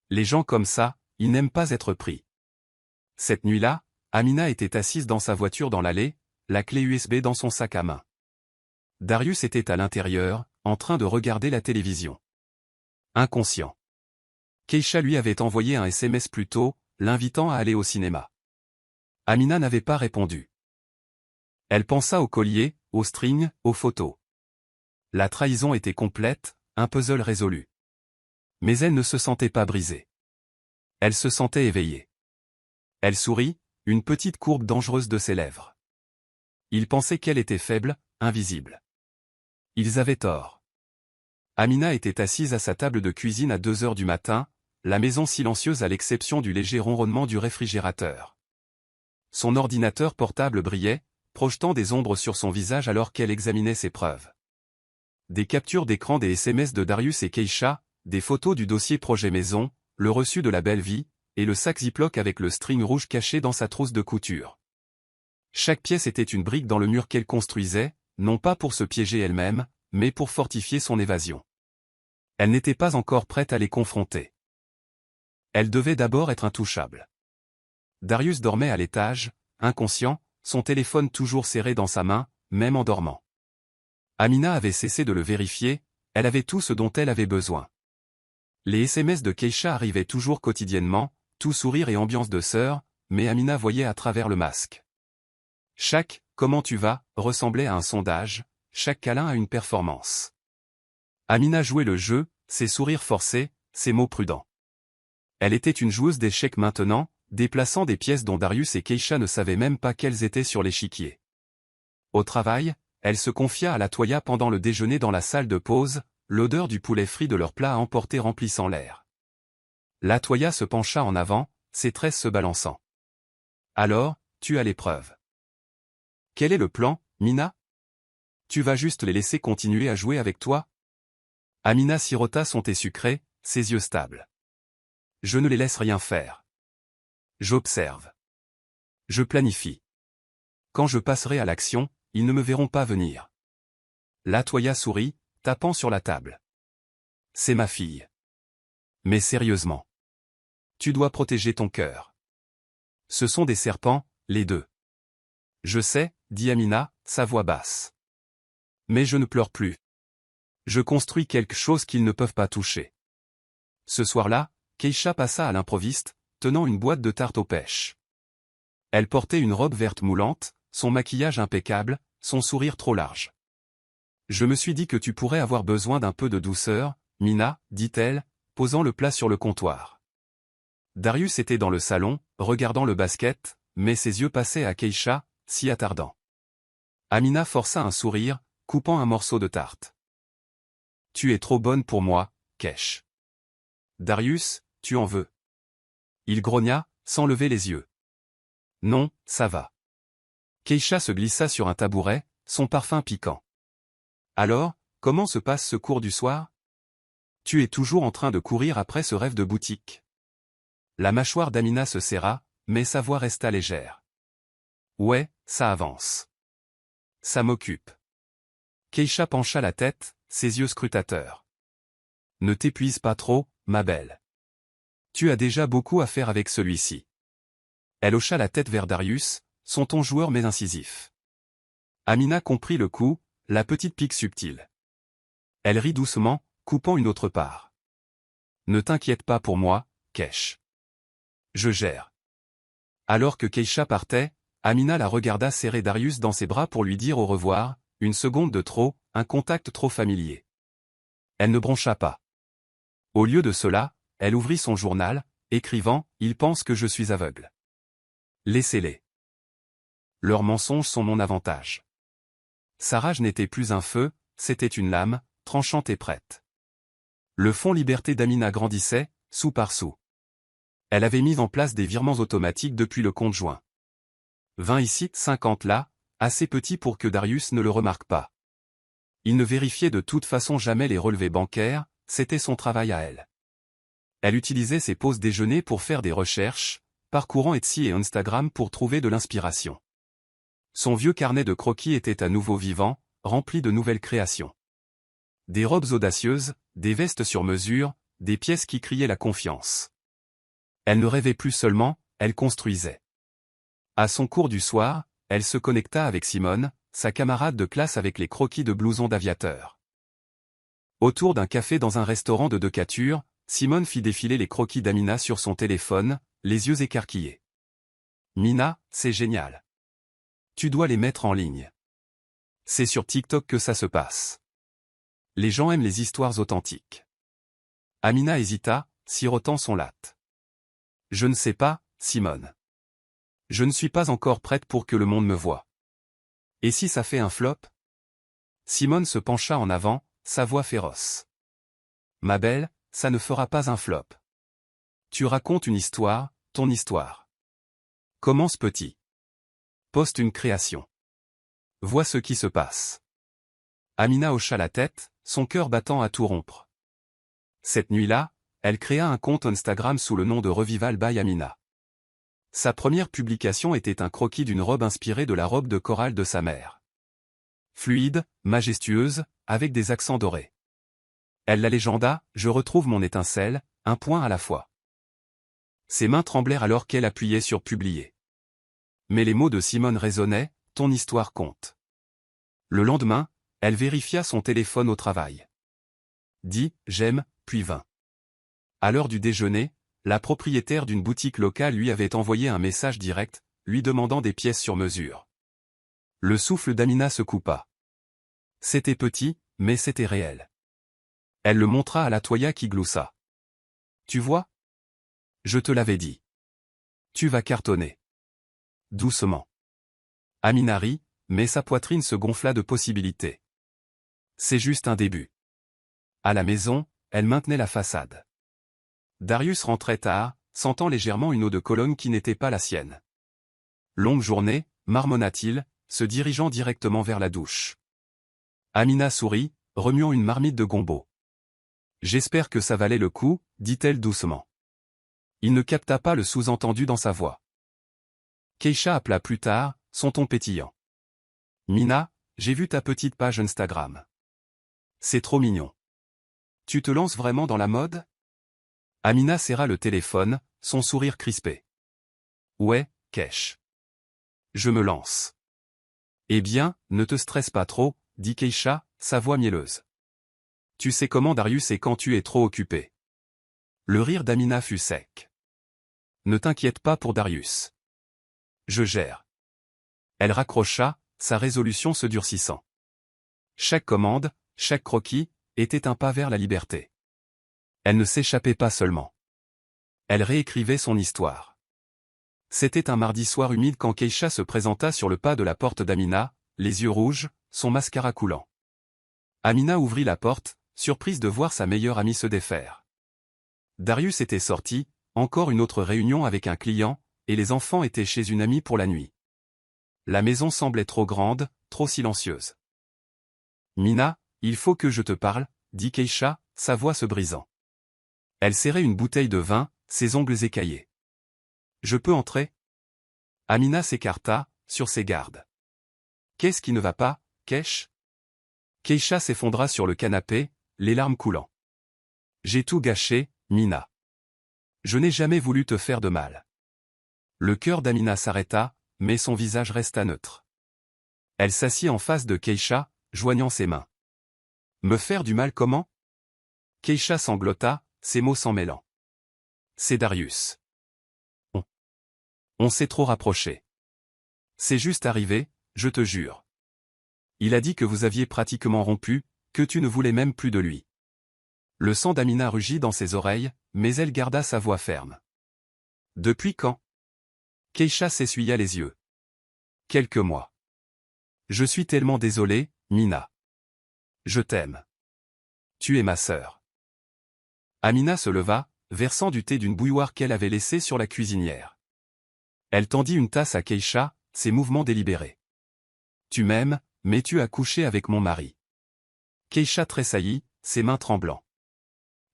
Les gens comme ça, ils n'aiment pas être pris. » Cette nuit-là, Amina était assise dans sa voiture dans l'allée, la clé USB dans son sac à main. Darius était à l'intérieur, en train de regarder la télévision. Inconscient. Keisha lui avait envoyé un SMS plus tôt, l'invitant à aller au cinéma. Amina n'avait pas répondu. Elle pensa au collier, aux strings, aux photos. La trahison était complète, un puzzle résolu. Mais elle ne se sentait pas brisée. Elle se sentait éveillée. Elle sourit, une petite courbe dangereuse de ses lèvres. Il pensait qu'elle était faible, invisible. Ils avaient tort. Amina était assise à sa table de cuisine à 2 heures du matin, la maison silencieuse à l'exception du léger ronronnement du réfrigérateur. Son ordinateur portable brillait, projetant des ombres sur son visage alors qu'elle examinait ses preuves. Des captures d'écran des SMS de Darius et Keisha, des photos du dossier projet maison, le reçu de la belle vie, et le sac Ziploc avec le string rouge caché dans sa trousse de couture. Chaque pièce était une brique dans le mur qu'elle construisait, non pas pour se piéger elle-même, mais pour fortifier son évasion. Elle n'était pas encore prête à les confronter. Elle devait d'abord être intouchable. Darius dormait à l'étage, inconscient, son téléphone toujours serré dans sa main, même en dormant. Amina avait cessé de le vérifier, elle avait tout ce dont elle avait besoin. Les SMS de Keisha arrivaient toujours quotidiennement, tout sourire et ambiance de sœur, mais Amina voyait à travers le masque. Chaque « comment tu vas » ressemblait à un sondage, chaque câlin à une performance. Amina jouait le jeu, ses sourires forcés, ses mots prudents. Elle était une joueuse d'échecs maintenant, déplaçant des pièces dont Darius et Keisha ne savaient même pas qu'elles étaient sur l'échiquier. Au travail, elle se confia à la Toya pendant le déjeuner dans la salle de pause, l'odeur du poulet frit de leur plat à emporter remplissant l'air. La Toya se pencha en avant, ses tresses se balançant. « Alors, tu as les preuves. Quel est le plan, Mina? Tu vas juste les laisser continuer à jouer avec toi? » Amina sirota son thé sucré, ses yeux stables. « Je ne les laisse rien faire. J'observe. Je planifie. Quand je passerai à l'action, ils ne me verront pas venir. » La Toya sourit, tapant sur la table. « C'est ma fille. Mais sérieusement. Tu dois protéger ton cœur. Ce sont des serpents, les deux. » « Je sais, » dit Amina, sa voix basse. « Mais je ne pleure plus. Je construis quelque chose qu'ils ne peuvent pas toucher. » Ce soir-là, Keisha passa à l'improviste, tenant une boîte de tarte aux pêches. Elle portait une robe verte moulante, son maquillage impeccable, son sourire trop large. « Je me suis dit que tu pourrais avoir besoin d'un peu de douceur, Mina, dit-elle, posant le plat sur le comptoir. » Darius était dans le salon, regardant le basket, mais ses yeux passaient à Keisha, s'y attardant. Amina força un sourire, coupant un morceau de tarte. « Tu es trop bonne pour moi, Keish. »« Darius, tu en veux ?» Il grogna, sans lever les yeux. « Non, ça va. » Keisha se glissa sur un tabouret, son parfum piquant. « Alors, comment se passe ce cours du soir? Tu es toujours en train de courir après ce rêve de boutique. » La mâchoire d'Amina se serra, mais sa voix resta légère. « Ouais, ça avance. Ça m'occupe. » Keisha pencha la tête, ses yeux scrutateurs. « Ne t'épuise pas trop, ma belle. Tu as déjà beaucoup à faire avec celui-ci. » Elle hocha la tête vers Darius, son ton joueur mais incisif. Amina comprit le coup, la petite pique subtile. Elle rit doucement, coupant une autre part. « Ne t'inquiète pas pour moi, Keish. Je gère. » Alors que Keisha partait, Amina la regarda serrer Darius dans ses bras pour lui dire au revoir, une seconde de trop, un contact trop familier. Elle ne broncha pas. Au lieu de cela, elle ouvrit son journal, écrivant « Ils pensent que je suis aveugle. Laissez-les. Leurs mensonges sont mon avantage. » Sa rage n'était plus un feu, c'était une lame, tranchante et prête. Le fonds liberté d'Amina grandissait, sou par sou. Elle avait mis en place des virements automatiques depuis le compte joint. 20 ici, 50 là, assez petit pour que Darius ne le remarque pas. Il ne vérifiait de toute façon jamais les relevés bancaires, c'était son travail à elle. Elle utilisait ses pauses déjeuner pour faire des recherches, parcourant Etsy et Instagram pour trouver de l'inspiration. Son vieux carnet de croquis était à nouveau vivant, rempli de nouvelles créations. Des robes audacieuses, des vestes sur mesure, des pièces qui criaient la confiance. Elle ne rêvait plus seulement, elle construisait. À son cours du soir, elle se connecta avec Simone, sa camarade de classe avec les croquis de blouson d'aviateur. Autour d'un café dans un restaurant de Decatur, Simone fit défiler les croquis d'Amina sur son téléphone, les yeux écarquillés. Mina, c'est génial. Tu dois les mettre en ligne. C'est sur TikTok que ça se passe. Les gens aiment les histoires authentiques. Amina hésita, sirotant son latte. Je ne sais pas, Simone. Je ne suis pas encore prête pour que le monde me voie. Et si ça fait un flop? Simone se pencha en avant, sa voix féroce. Ma belle, ça ne fera pas un flop. Tu racontes une histoire, ton histoire. Commence petit. Poste une création. Vois ce qui se passe. Amina hocha la tête, son cœur battant à tout rompre. Cette nuit-là, elle créa un compte Instagram sous le nom de Revival by Amina. Sa première publication était un croquis d'une robe inspirée de la robe de chorale de sa mère. Fluide, majestueuse, avec des accents dorés. Elle la légenda, je retrouve mon étincelle, un point à la fois. Ses mains tremblèrent alors qu'elle appuyait sur publier. Mais les mots de Simone résonnaient, ton histoire compte. Le lendemain, elle vérifia son téléphone au travail. Dit, j'aime, puis vint. À l'heure du déjeuner, la propriétaire d'une boutique locale lui avait envoyé un message direct, lui demandant des pièces sur mesure. Le souffle d'Amina se coupa. C'était petit, mais c'était réel. Elle le montra à la Toya qui gloussa. Tu vois? Je te l'avais dit. Tu vas cartonner. Doucement. Amina rit, mais sa poitrine se gonfla de possibilités. C'est juste un début. À la maison, elle maintenait la façade. Darius rentrait tard, sentant légèrement une eau de Cologne qui n'était pas la sienne. Longue journée, marmonna-t-il, se dirigeant directement vers la douche. Amina sourit, remuant une marmite de gombo. J'espère que ça valait le coup, dit-elle doucement. Il ne capta pas le sous-entendu dans sa voix. Keisha appela plus tard, son ton pétillant. Mina, j'ai vu ta petite page Instagram. C'est trop mignon. Tu te lances vraiment dans la mode? Amina serra le téléphone, son sourire crispé. Ouais, Keish. Je me lance. Eh bien, ne te stresse pas trop, dit Keisha, sa voix mielleuse. Tu sais comment Darius est quand tu es trop occupé. Le rire d'Amina fut sec. Ne t'inquiète pas pour Darius. Je gère. Elle raccrocha, sa résolution se durcissant. Chaque commande, chaque croquis, était un pas vers la liberté. Elle ne s'échappait pas seulement. Elle réécrivait son histoire. C'était un mardi soir humide quand Keisha se présenta sur le pas de la porte d'Amina, les yeux rouges, son mascara coulant. Amina ouvrit la porte, surprise de voir sa meilleure amie se défaire. Darius était sorti, encore une autre réunion avec un client, et les enfants étaient chez une amie pour la nuit. La maison semblait trop grande, trop silencieuse. Mina, il faut que je te parle, dit Keisha, sa voix se brisant. Elle serrait une bouteille de vin, ses ongles écaillés. Je peux entrer? Amina s'écarta, sur ses gardes. Qu'est-ce qui ne va pas, Keish? Keisha s'effondra sur le canapé, les larmes coulant. J'ai tout gâché, Mina. Je n'ai jamais voulu te faire de mal. Le cœur d'Amina s'arrêta, mais son visage resta neutre. Elle s'assit en face de Keisha, joignant ses mains. Me faire du mal comment? Keisha sanglota, ses mots s'en mêlant. C'est Darius. On s'est trop rapprochés. C'est juste arrivé, je te jure. Il a dit que vous aviez pratiquement rompu, que tu ne voulais même plus de lui. Le sang d'Amina rugit dans ses oreilles, mais elle garda sa voix ferme. Depuis quand? Keisha s'essuya les yeux. Quelques mois. Je suis tellement désolé, Mina. Je t'aime. Tu es ma sœur. Amina se leva, versant du thé d'une bouilloire qu'elle avait laissée sur la cuisinière. Elle tendit une tasse à Keisha, ses mouvements délibérés. Tu m'aimes, mais tu as couché avec mon mari. Keisha tressaillit, ses mains tremblant.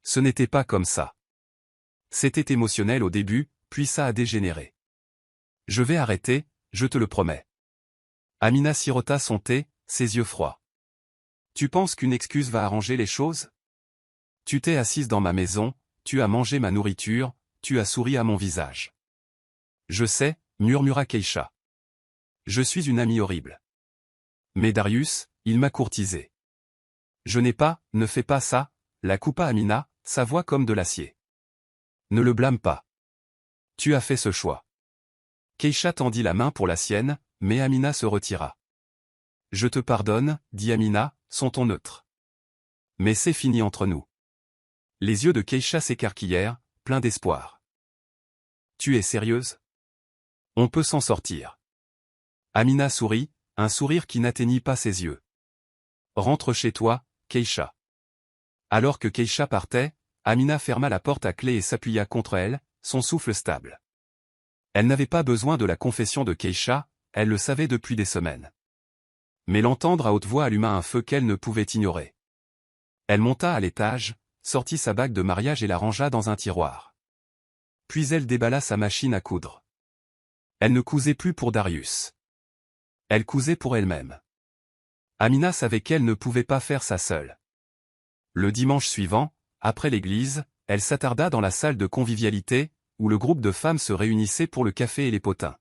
Ce n'était pas comme ça. C'était émotionnel au début, puis ça a dégénéré. Je vais arrêter, je te le promets. Amina sirota son thé, ses yeux froids. Tu penses qu'une excuse va arranger les choses? Tu t'es assise dans ma maison, tu as mangé ma nourriture, tu as souri à mon visage. Je sais, murmura Keisha. Je suis une amie horrible. Mais Darius, il m'a courtisé. Je n'ai pas, ne fais pas ça, la coupa Amina, sa voix comme de l'acier. Ne le blâme pas. Tu as fait ce choix. Keisha tendit la main pour la sienne, mais Amina se retira. « Je te pardonne, dit Amina, son ton neutre. Mais c'est fini entre nous. » Les yeux de Keisha s'écarquillèrent, pleins d'espoir. « Tu es sérieuse? On peut s'en sortir. » Amina sourit, un sourire qui n'atteignit pas ses yeux. « Rentre chez toi, Keisha. » Alors que Keisha partait, Amina ferma la porte à clé et s'appuya contre elle, son souffle stable. Elle n'avait pas besoin de la confession de Keisha, elle le savait depuis des semaines. Mais l'entendre à haute voix alluma un feu qu'elle ne pouvait ignorer. Elle monta à l'étage, sortit sa bague de mariage et la rangea dans un tiroir. Puis elle déballa sa machine à coudre. Elle ne cousait plus pour Darius. Elle cousait pour elle-même. Amina savait qu'elle ne pouvait pas faire ça seule. Le dimanche suivant, après l'église, elle s'attarda dans la salle de convivialité, où le groupe de femmes se réunissait pour le café et les potins.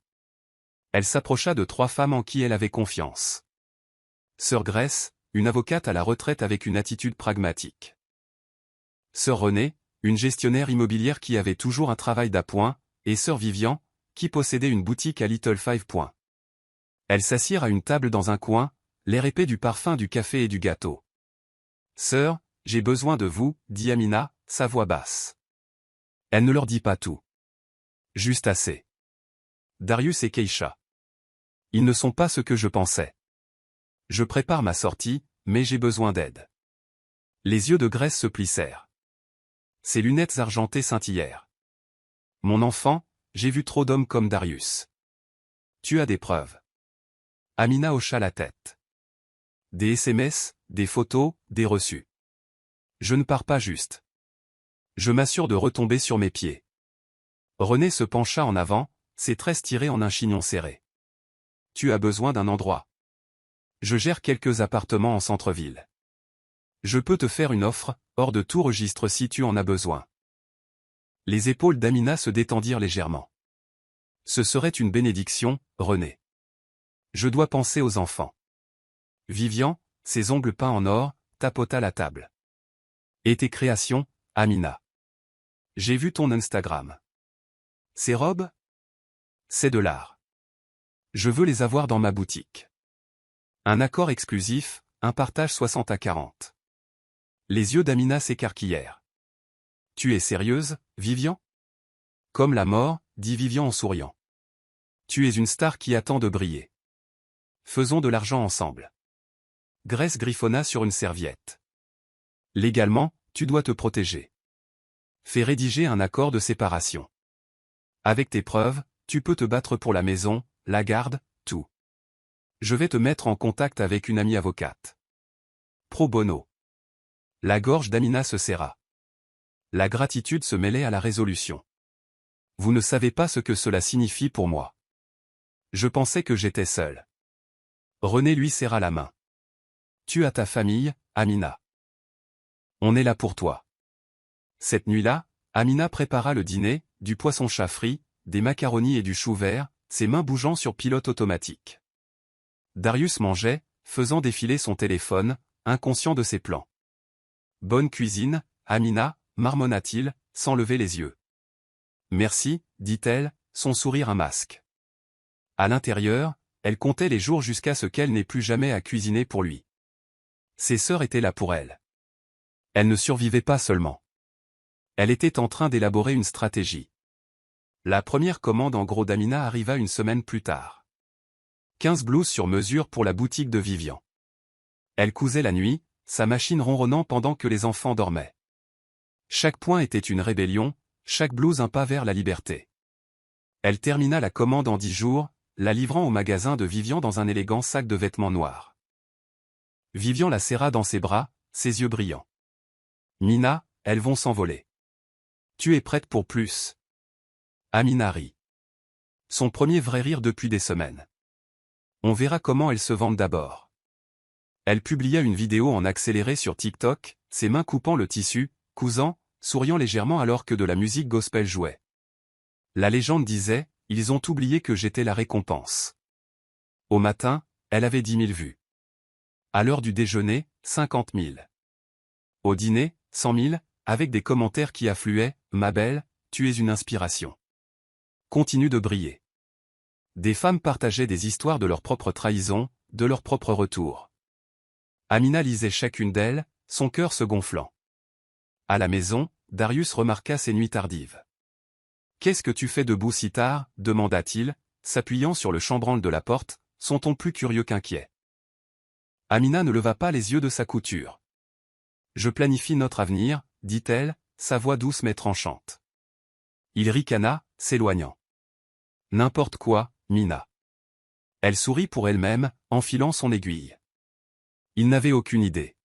Elle s'approcha de 3 femmes en qui elle avait confiance. Sœur Grace, une avocate à la retraite avec une attitude pragmatique. Sœur Renée, une gestionnaire immobilière qui avait toujours un travail d'appoint, et Sœur Vivian, qui possédait une boutique à Little Five Points. Elles s'assirent à une table dans un coin, l'air épais du parfum du café et du gâteau. « Sœur, j'ai besoin de vous, dit Amina, sa voix basse. Elle ne leur dit pas tout. Juste assez. Darius et Keisha. Ils ne sont pas ce que je pensais. Je prépare ma sortie, mais j'ai besoin d'aide. Les yeux de Grace se plissèrent. Ses lunettes argentées scintillèrent. Mon enfant, j'ai vu trop d'hommes comme Darius. Tu as des preuves. Amina hocha la tête. Des SMS, des photos, des reçus. Je ne pars pas juste. Je m'assure de retomber sur mes pieds. Renée se pencha en avant, ses tresses tirées en un chignon serré. Tu as besoin d'un endroit. Je gère quelques appartements en centre-ville. Je peux te faire une offre, hors de tout registre si tu en as besoin. Les épaules d'Amina se détendirent légèrement. Ce serait une bénédiction, Renée. Je dois penser aux enfants. Vivian, ses ongles peints en or, tapota la table. Et tes créations, Amina. J'ai vu ton Instagram. Ces robes? C'est de l'art. Je veux les avoir dans ma boutique. Un accord exclusif, un partage 60-40. Les yeux d'Amina s'écarquillèrent. Tu es sérieuse, Vivian? Comme la mort, dit Vivian en souriant. Tu es une star qui attend de briller. Faisons de l'argent ensemble. Grace griffonna sur une serviette. Légalement, tu dois te protéger. Fais rédiger un accord de séparation. Avec tes preuves, tu peux te battre pour la maison, la garde, tout. Je vais te mettre en contact avec une amie avocate. Pro bono. La gorge d'Amina se serra. La gratitude se mêlait à la résolution. Vous ne savez pas ce que cela signifie pour moi. Je pensais que j'étais seul. Renée lui serra la main. Tu as ta famille, Amina. On est là pour toi. Cette nuit-là, Amina prépara le dîner, du poisson-chat frit, des macaronis et du chou vert, ses mains bougeant sur pilote automatique. Darius mangeait, faisant défiler son téléphone, inconscient de ses plans. Bonne cuisine, Amina, marmonna-t-il, sans lever les yeux. Merci, dit-elle, son sourire un masque. À l'intérieur, elle comptait les jours jusqu'à ce qu'elle n'ait plus jamais à cuisiner pour lui. Ses sœurs étaient là pour elle. Elle ne survivait pas seulement. Elle était en train d'élaborer une stratégie. La première commande en gros d'Amina arriva une semaine plus tard. 15 blouses sur mesure pour la boutique de Vivian. Elle cousait la nuit, sa machine ronronnant pendant que les enfants dormaient. Chaque point était une rébellion, chaque blouse un pas vers la liberté. Elle termina la commande en 10 jours, la livrant au magasin de Vivian dans un élégant sac de vêtements noirs. Vivian la serra dans ses bras, ses yeux brillants. Mina, elles vont s'envoler. Tu es prête pour plus? Amina rit. Son premier vrai rire depuis des semaines. On verra comment elles se vendent d'abord. Elle publia une vidéo en accéléré sur TikTok, ses mains coupant le tissu, cousant, souriant légèrement alors que de la musique gospel jouait. La légende disait, ils ont oublié que j'étais la récompense. Au matin, elle avait 10 000 vues. À l'heure du déjeuner, 50 000. Au dîner, 100 000, avec des commentaires qui affluaient, ma belle, tu es une inspiration. Continue de briller. Des femmes partageaient des histoires de leur propre trahison, de leur propre retour. Amina lisait chacune d'elles, son cœur se gonflant. À la maison, Darius remarqua ses nuits tardives. « Qu'est-ce que tu fais debout si tard » demanda-t-il, s'appuyant sur le chambranle de la porte, son ton plus curieux qu'inquiet. Amina ne leva pas les yeux de sa couture. « Je planifie notre avenir, dit-elle, sa voix douce mais tranchante. Il ricana, s'éloignant. « N'importe quoi, Mina. » Elle sourit pour elle-même, enfilant son aiguille. Il n'avait aucune idée.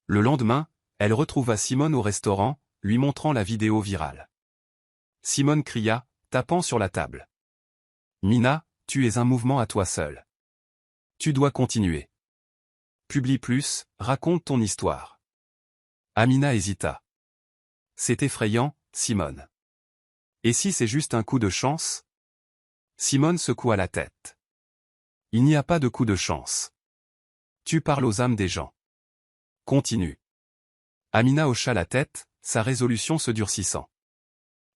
Le lendemain, elle retrouva Simone au restaurant, lui montrant la vidéo virale. Simone cria, tapant sur la table. « Mina, tu es un mouvement à toi seule. Tu dois continuer. Publie plus, raconte ton histoire. » Amina hésita. « C'est effrayant, Simone. Et si c'est juste un coup de chance ?» Simone secoua la tête. « Il n'y a pas de coup de chance. Tu parles aux âmes des gens. Continue. » Amina hocha la tête, sa résolution se durcissant.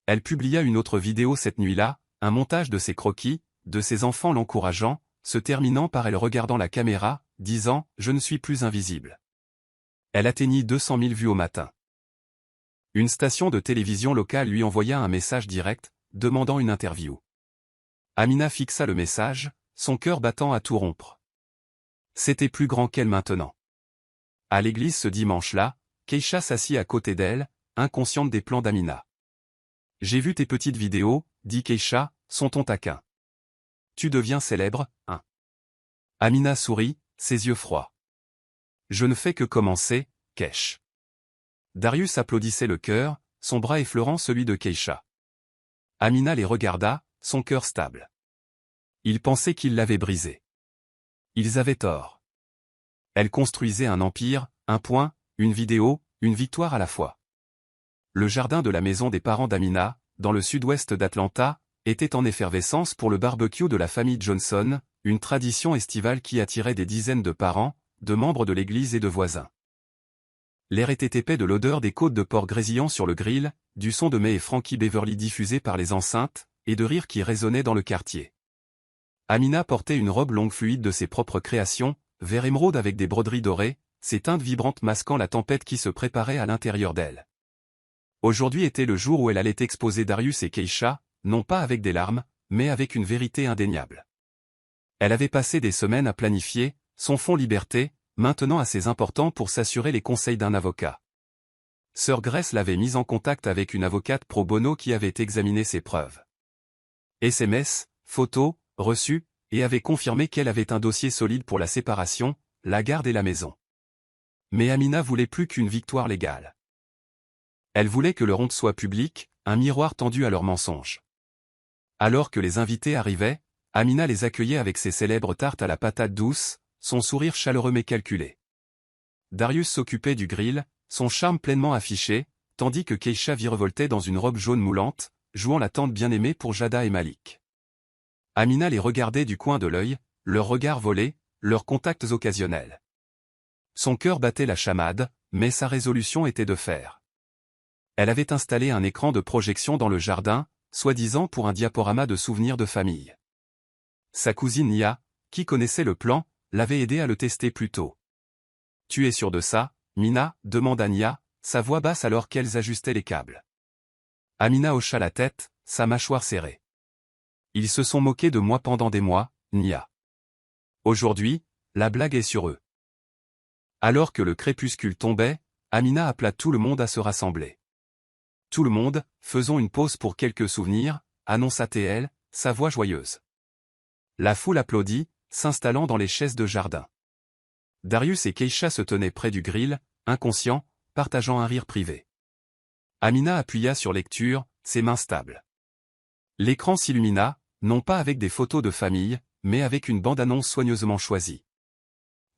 Elle publia une autre vidéo cette nuit-là, un montage de ses croquis, de ses enfants l'encourageant, se terminant par elle regardant la caméra, disant « Je ne suis plus invisible ». Elle atteignit 200 000 vues au matin. Une station de télévision locale lui envoya un message direct, demandant une interview. Amina fixa le message, son cœur battant à tout rompre. C'était plus grand qu'elle maintenant. À l'église ce dimanche-là, Keisha s'assit à côté d'elle, inconsciente des plans d'Amina. « J'ai vu tes petites vidéos, dit Keisha, son ton taquin. Tu deviens célèbre, hein ?» Amina sourit, ses yeux froids. « Je ne fais que commencer, Keish. » Darius applaudissait le cœur, son bras effleurant celui de Keisha. Amina les regarda, son cœur stable. Il pensait qu'il l'avait brisé. Ils avaient tort. Elle construisait un empire, un point, une vidéo, une victoire à la fois. Le jardin de la maison des parents d'Amina, dans le sud-ouest d'Atlanta, était en effervescence pour le barbecue de la famille Johnson, une tradition estivale qui attirait des dizaines de parents, de membres de l'église et de voisins. L'air était épais de l'odeur des côtes de porc grésillant sur le grill, du son de May et Frankie Beverly diffusé par les enceintes, et de rires qui résonnaient dans le quartier. Amina portait une robe longue fluide de ses propres créations, vert émeraude avec des broderies dorées, ses teintes vibrantes masquant la tempête qui se préparait à l'intérieur d'elle. Aujourd'hui était le jour où elle allait exposer Darius et Keisha, non pas avec des larmes, mais avec une vérité indéniable. Elle avait passé des semaines à planifier, son fonds liberté, maintenant assez important pour s'assurer les conseils d'un avocat. Sir Grace l'avait mise en contact avec une avocate pro bono qui avait examiné ses preuves. SMS, photos, reçus, et avait confirmé qu'elle avait un dossier solide pour la séparation, la garde et la maison. Mais Amina voulait plus qu'une victoire légale. Elle voulait que leur honte soit publique, un miroir tendu à leurs mensonges. Alors que les invités arrivaient, Amina les accueillait avec ses célèbres tartes à la patate douce, son sourire chaleureux mais calculé. Darius s'occupait du grill, son charme pleinement affiché, tandis que Keisha virevoltait dans une robe jaune moulante, jouant la tante bien-aimée pour Jada et Malik. Amina les regardait du coin de l'œil, leurs regards volés, leurs contacts occasionnels. Son cœur battait la chamade, mais sa résolution était de fer. Elle avait installé un écran de projection dans le jardin, soi-disant pour un diaporama de souvenirs de famille. Sa cousine Nia, qui connaissait le plan, l'avait aidé à le tester plus tôt. « Tu es sûre de ça, Mina » demanda Nia, sa voix basse alors qu'elles ajustaient les câbles. Amina hocha la tête, sa mâchoire serrée. « Ils se sont moqués de moi pendant des mois, Nia. Aujourd'hui, la blague est sur eux. » Alors que le crépuscule tombait, Amina appela tout le monde à se rassembler. « Tout le monde, faisons une pause pour quelques souvenirs » annonça-t-elle, sa voix joyeuse. La foule applaudit, s'installant dans les chaises de jardin. Darius et Keisha se tenaient près du grill, inconscients, partageant un rire privé. Amina appuya sur lecture, ses mains stables. L'écran s'illumina, non pas avec des photos de famille, mais avec une bande-annonce soigneusement choisie.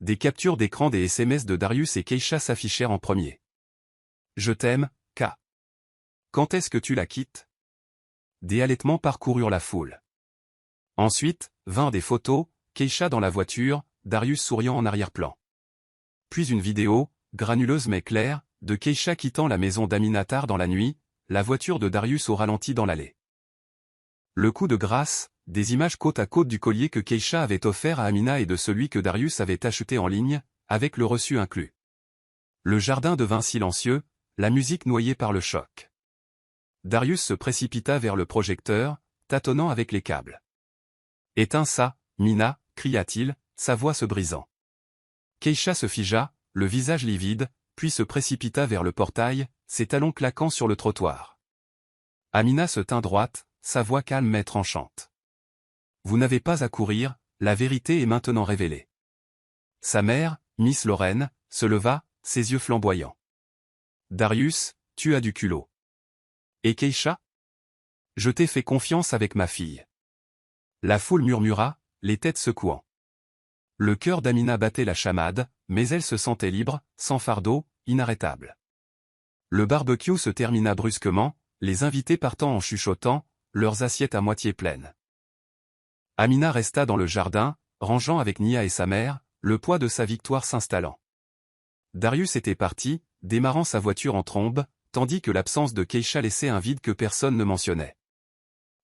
Des captures d'écran des SMS de Darius et Keisha s'affichèrent en premier. « Je t'aime, K. Quand est-ce que tu la quittes ?» Des halètements parcoururent la foule. Ensuite, vinrent des photos, Keisha dans la voiture, Darius souriant en arrière-plan. Puis une vidéo, granuleuse mais claire, de Keisha quittant la maison d'Amina tard dans la nuit, la voiture de Darius au ralenti dans l'allée. « Le coup de grâce » des images côte à côte du collier que Keisha avait offert à Amina et de celui que Darius avait acheté en ligne, avec le reçu inclus. Le jardin devint silencieux, la musique noyée par le choc. Darius se précipita vers le projecteur, tâtonnant avec les câbles. « Éteins ça, Mina » cria-t-il, sa voix se brisant. Keisha se figea, le visage livide, puis se précipita vers le portail, ses talons claquant sur le trottoir. Amina se tint droite, sa voix calme mais tranchante. « Vous n'avez pas à courir, la vérité est maintenant révélée. » Sa mère, Miss Lorraine, se leva, ses yeux flamboyants. « Darius, tu as du culot. Et Keisha ? Je t'ai fait confiance avec ma fille. » La foule murmura, les têtes secouant. Le cœur d'Amina battait la chamade, mais elle se sentait libre, sans fardeau, inarrêtable. Le barbecue se termina brusquement, les invités partant en chuchotant, leurs assiettes à moitié pleines. Amina resta dans le jardin, rangeant avec Nia et sa mère, le poids de sa victoire s'installant. Darius était parti, démarrant sa voiture en trombe, tandis que l'absence de Keisha laissait un vide que personne ne mentionnait.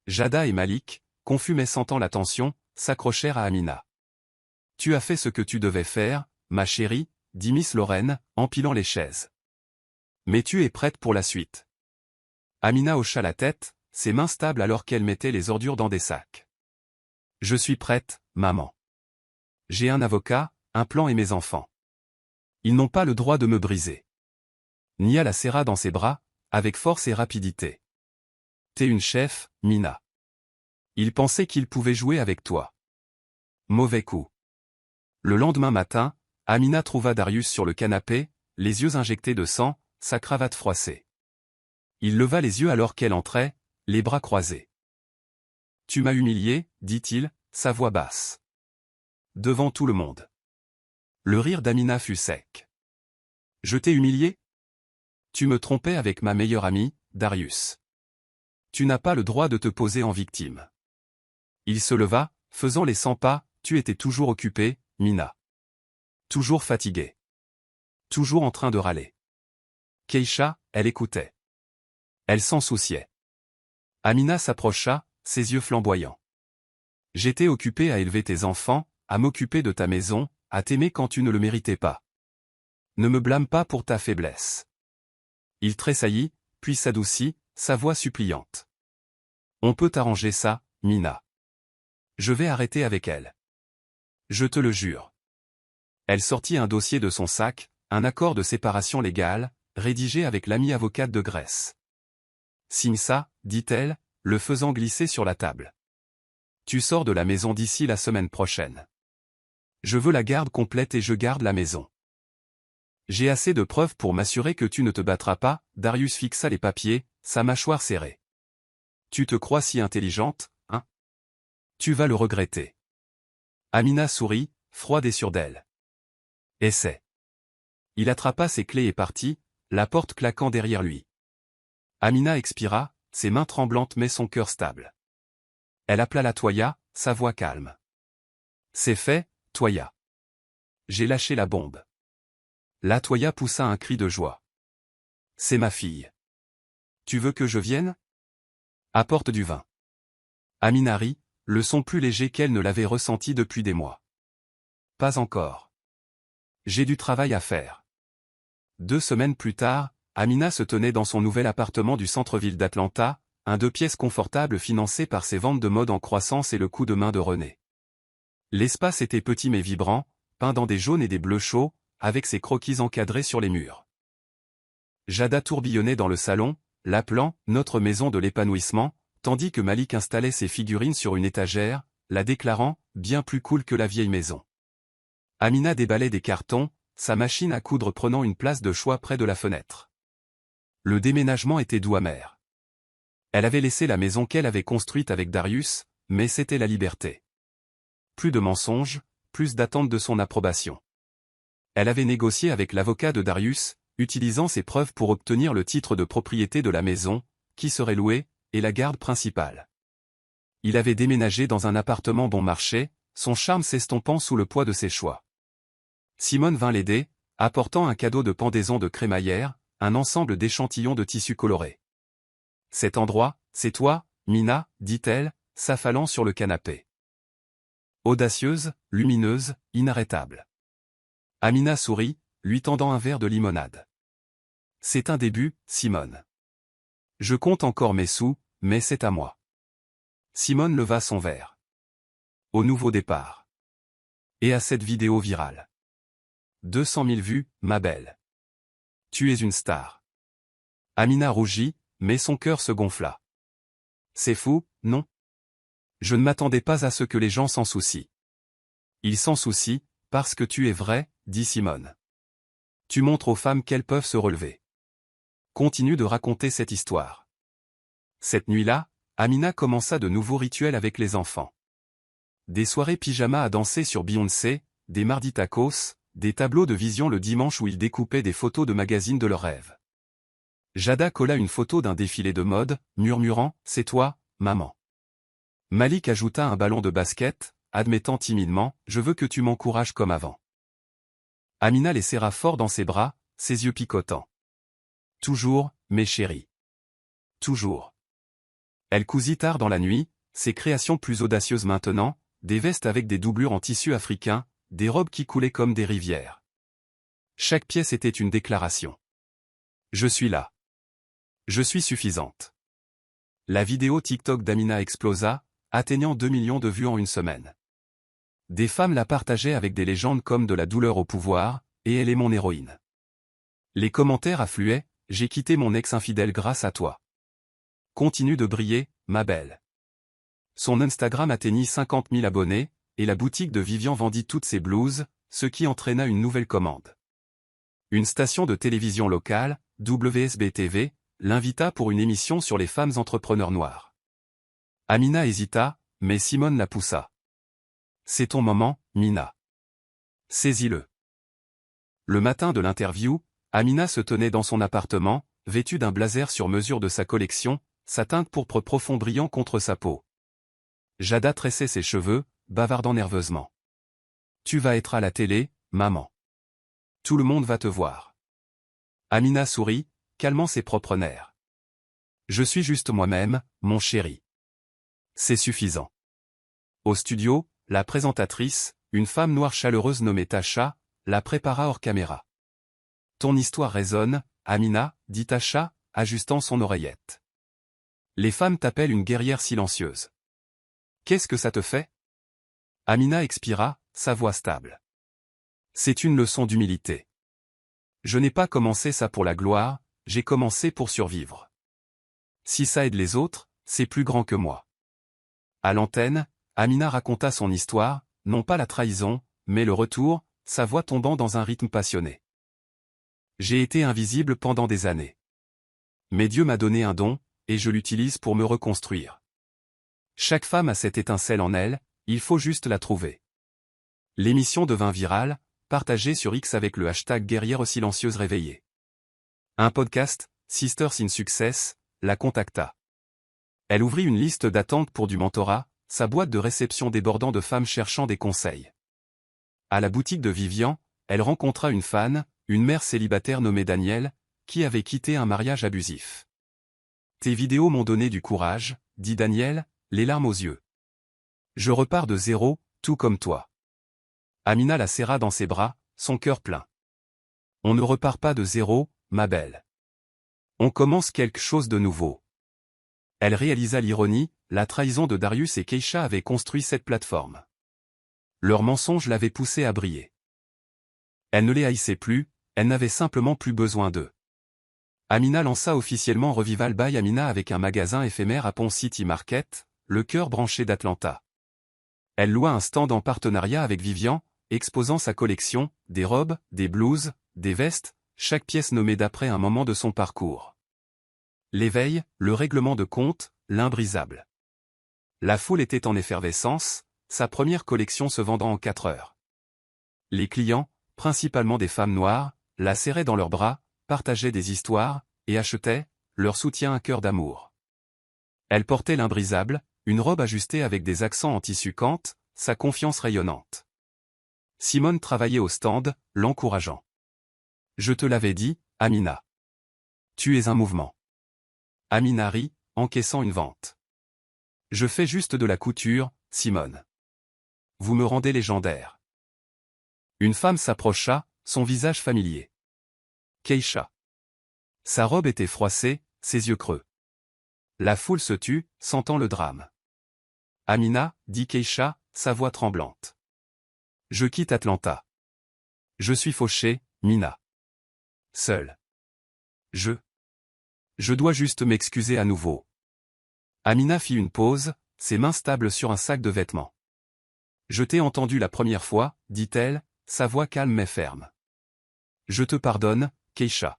Jada et Malik, confus mais sentant la tension, s'accrochèrent à Amina. « Tu as fait ce que tu devais faire, ma chérie, » dit Miss Lorraine, empilant les chaises. « Mais tu es prête pour la suite. » Amina hocha la tête, ses mains stables alors qu'elle mettait les ordures dans des sacs. « Je suis prête, maman. J'ai un avocat, un plan et mes enfants. Ils n'ont pas le droit de me briser. » Nia la serra dans ses bras, avec force et rapidité. « T'es une chef, Mina. Ils pensaient qu'ils pouvaient jouer avec toi. Mauvais coup. » Le lendemain matin, Amina trouva Darius sur le canapé, les yeux injectés de sang, sa cravate froissée. Il leva les yeux alors qu'elle entrait, les bras croisés. « Tu m'as humilié, » dit-il, sa voix basse. Devant tout le monde. Le rire d'Amina fut sec. « Je t'ai humilié ? Tu me trompais avec ma meilleure amie, Darius. Tu n'as pas le droit de te poser en victime. » Il se leva, faisant les 100 pas, « Tu étais toujours occupée, Mina. Toujours fatiguée. Toujours en train de râler. » Keisha, elle écoutait. Elle s'en souciait. Amina s'approcha, ses yeux flamboyants. « J'étais occupée à élever tes enfants, à m'occuper de ta maison, à t'aimer quand tu ne le méritais pas. Ne me blâme pas pour ta faiblesse. » Il tressaillit, puis s'adoucit, sa voix suppliante. « On peut arranger ça, Mina. Je vais arrêter avec elle. Je te le jure. » Elle sortit un dossier de son sac, un accord de séparation légale, rédigé avec l'amie avocate de Grèce. « Signe ça, » dit-elle, le faisant glisser sur la table. « Tu sors de la maison d'ici la semaine prochaine. Je veux la garde complète et je garde la maison. J'ai assez de preuves pour m'assurer que tu ne te battras pas. » Darius fixa les papiers, sa mâchoire serrée. « Tu te crois si intelligente, hein? Tu vas le regretter. » Amina sourit, froide et sûre d'elle. « Essaie. » Il attrapa ses clés et partit, la porte claquant derrière lui. Amina expira, ses mains tremblantes mais son cœur stable. Elle appela la Toya, sa voix calme. « C'est fait, Toya. J'ai lâché la bombe. » La Toya poussa un cri de joie. « C'est ma fille. Tu veux que je vienne ? Apporte du vin. » Amina rit, le son plus léger qu'elle ne l'avait ressenti depuis des mois. « Pas encore. J'ai du travail à faire. » 2 semaines plus tard, Amina se tenait dans son nouvel appartement du centre-ville d'Atlanta, un 2 pièces confortable financé par ses ventes de mode en croissance et le coup de main de René. L'espace était petit mais vibrant, peint dans des jaunes et des bleus chauds, avec ses croquis encadrés sur les murs. Jada tourbillonnait dans le salon, l'appelant « notre maison de l'épanouissement », tandis que Malik installait ses figurines sur une étagère, la déclarant « bien plus cool que la vieille maison ». Amina déballait des cartons, sa machine à coudre prenant une place de choix près de la fenêtre. Le déménagement était doux amer. Elle avait laissé la maison qu'elle avait construite avec Darius, mais c'était la liberté. Plus de mensonges, plus d'attente de son approbation. Elle avait négocié avec l'avocat de Darius, utilisant ses preuves pour obtenir le titre de propriété de la maison, qui serait louée, et la garde principale. Il avait déménagé dans un appartement bon marché, son charme s'estompant sous le poids de ses choix. Simone vint l'aider, apportant un cadeau de pendaison de crémaillère, un ensemble d'échantillons de tissus colorés. « Cet endroit, c'est toi, Mina, dit-elle, s'affalant sur le canapé. Audacieuse, lumineuse, inarrêtable. Amina sourit, lui tendant un verre de limonade. C'est un début, Simone. Je compte encore mes sous, mais c'est à moi. Simone leva son verre. Au nouveau départ. Et à cette vidéo virale. 200 000 vues, ma belle. Tu es une star. Amina rougit, mais son cœur se gonfla. C'est fou, non? Je ne m'attendais pas à ce que les gens s'en soucient. Ils s'en soucient, parce que tu es vrai, dit Simone. Tu montres aux femmes qu'elles peuvent se relever. Continue de raconter cette histoire. Cette nuit-là, Amina commença de nouveaux rituels avec les enfants. Des soirées pyjama à danser sur Beyoncé, des mardis tacos, des tableaux de vision le dimanche où ils découpaient des photos de magazines de leurs rêves. Jada colla une photo d'un défilé de mode, murmurant « C'est toi, maman ». Malik ajouta un ballon de basket, admettant timidement « Je veux que tu m'encourages comme avant ». Amina les serra fort dans ses bras, ses yeux picotants. « Toujours, mes chéris. Toujours. » Elle cousit tard dans la nuit, ses créations plus audacieuses maintenant, des vestes avec des doublures en tissu africain, des robes qui coulaient comme des rivières. Chaque pièce était une déclaration. Je suis là. Je suis suffisante. La vidéo TikTok d'Amina explosa, atteignant 2 millions de vues en une semaine. Des femmes la partageaient avec des légendes comme de la douleur au pouvoir, et elle est mon héroïne. Les commentaires affluaient, j'ai quitté mon ex infidèle grâce à toi. Continue de briller, ma belle. Son Instagram atteignit 50 000 abonnés, et la boutique de Vivian vendit toutes ses blouses, ce qui entraîna une nouvelle commande. Une station de télévision locale, WSB-TV, l'invita pour une émission sur les femmes entrepreneurs noires. Amina hésita, mais Simone la poussa. C'est ton moment, Mina. Saisis-le. Le matin de l'interview, Amina se tenait dans son appartement, vêtue d'un blazer sur mesure de sa collection, sa teinte pourpre profond brillant contre sa peau. Jada tressait ses cheveux, bavardant nerveusement. Tu vas être à la télé, maman. Tout le monde va te voir. Amina sourit, calmant ses propres nerfs. Je suis juste moi-même, mon chéri. C'est suffisant. Au studio, la présentatrice, une femme noire chaleureuse nommée Tasha, la prépara hors caméra. Ton histoire résonne, Amina, dit Tasha, ajustant son oreillette. Les femmes t'appellent une guerrière silencieuse. Qu'est-ce que ça te fait? Amina expira, sa voix stable. C'est une leçon d'humilité. Je n'ai pas commencé ça pour la gloire, j'ai commencé pour survivre. Si ça aide les autres, c'est plus grand que moi. À l'antenne, Amina raconta son histoire, non pas la trahison, mais le retour, sa voix tombant dans un rythme passionné. J'ai été invisible pendant des années. Mais Dieu m'a donné un don, et je l'utilise pour me reconstruire. Chaque femme a cette étincelle en elle, il faut juste la trouver. L'émission devint virale, partagée sur X avec le hashtag guerrière silencieuse réveillée. Un podcast, Sisters in Success, la contacta. Elle ouvrit une liste d'attente pour du mentorat, sa boîte de réception débordant de femmes cherchant des conseils. À la boutique de Vivian, elle rencontra une fan, une mère célibataire nommée Danielle, qui avait quitté un mariage abusif. Tes vidéos m'ont donné du courage, dit Danielle, les larmes aux yeux. Je repars de zéro, tout comme toi. Amina la serra dans ses bras, son cœur plein. On ne repart pas de zéro, ma belle. On commence quelque chose de nouveau. Elle réalisa l'ironie, la trahison de Darius et Keisha avaient construit cette plateforme. Leur mensonge l'avait poussée à briller. Elle ne les haïssait plus, elle n'avait simplement plus besoin d'eux. Amina lança officiellement Revival by Amina avec un magasin éphémère à Pont City Market, le cœur branché d'Atlanta. Elle loua un stand en partenariat avec Vivian, exposant sa collection, des robes, des blouses, des vestes, chaque pièce nommée d'après un moment de son parcours. L'éveil, le règlement de compte, l'imbrisable. La foule était en effervescence, sa première collection se vendant en 4 heures. Les clients, principalement des femmes noires, la serraient dans leurs bras, partageaient des histoires, et achetaient, leur soutien un cœur d'amour. Elle portait l'imbrisable, une robe ajustée avec des accents en tissu Kant, sa confiance rayonnante. Simone travaillait au stand, l'encourageant. Je te l'avais dit, Amina. Tu es un mouvement. Amina rit, encaissant une vente. Je fais juste de la couture, Simone. Vous me rendez légendaire. Une femme s'approcha, son visage familier. Keisha. Sa robe était froissée, ses yeux creux. La foule se tut, sentant le drame. Amina, dit Keisha, sa voix tremblante. Je quitte Atlanta. Je suis fauchée, Mina. Seule. Je dois juste m'excuser à nouveau. Amina fit une pause, ses mains stables sur un sac de vêtements. Je t'ai entendu la première fois, dit-elle, sa voix calme mais ferme. Je te pardonne, Keisha.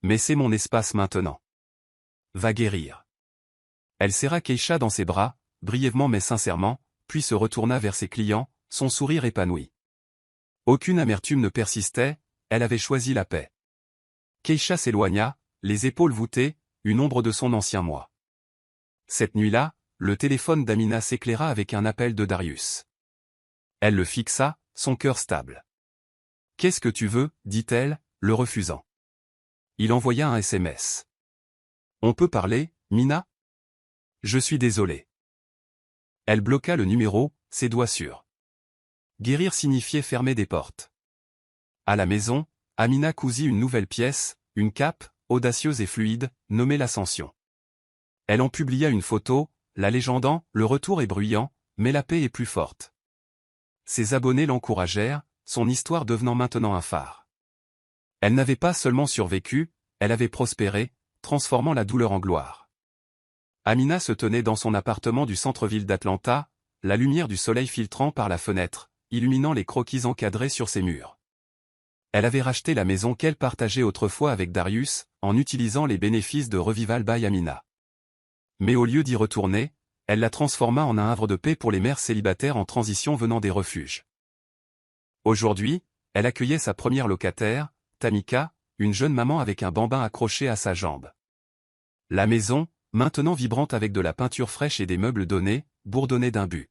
Mais c'est mon espace maintenant. Va guérir. Elle serra Keisha dans ses bras, brièvement mais sincèrement, puis se retourna vers ses clients, son sourire épanoui. Aucune amertume ne persistait, elle avait choisi la paix. Keisha s'éloigna, les épaules voûtées, une ombre de son ancien moi. Cette nuit-là, le téléphone d'Amina s'éclaira avec un appel de Darius. Elle le fixa, son cœur stable. « Qu'est-ce que tu veux » dit-elle, le refusant. Il envoya un SMS. « On peut parler, Mina ?»« Je suis désolé. » Elle bloqua le numéro, ses doigts sûrs. Guérir signifiait fermer des portes. À la maison, Amina cousit une nouvelle pièce, une cape, audacieuse et fluide, nommée l'Ascension. Elle en publia une photo, la légendant, le retour est bruyant, mais la paix est plus forte. Ses abonnés l'encouragèrent, son histoire devenant maintenant un phare. Elle n'avait pas seulement survécu, elle avait prospéré, transformant la douleur en gloire. Amina se tenait dans son appartement du centre-ville d'Atlanta, la lumière du soleil filtrant par la fenêtre, illuminant les croquis encadrés sur ses murs. Elle avait racheté la maison qu'elle partageait autrefois avec Darius, en utilisant les bénéfices de Revival by Amina. Mais au lieu d'y retourner, elle la transforma en un havre de paix pour les mères célibataires en transition venant des refuges. Aujourd'hui, elle accueillait sa première locataire, Tamika, une jeune maman avec un bambin accroché à sa jambe. La maison, maintenant vibrante avec de la peinture fraîche et des meubles donnés, bourdonnait d'un but.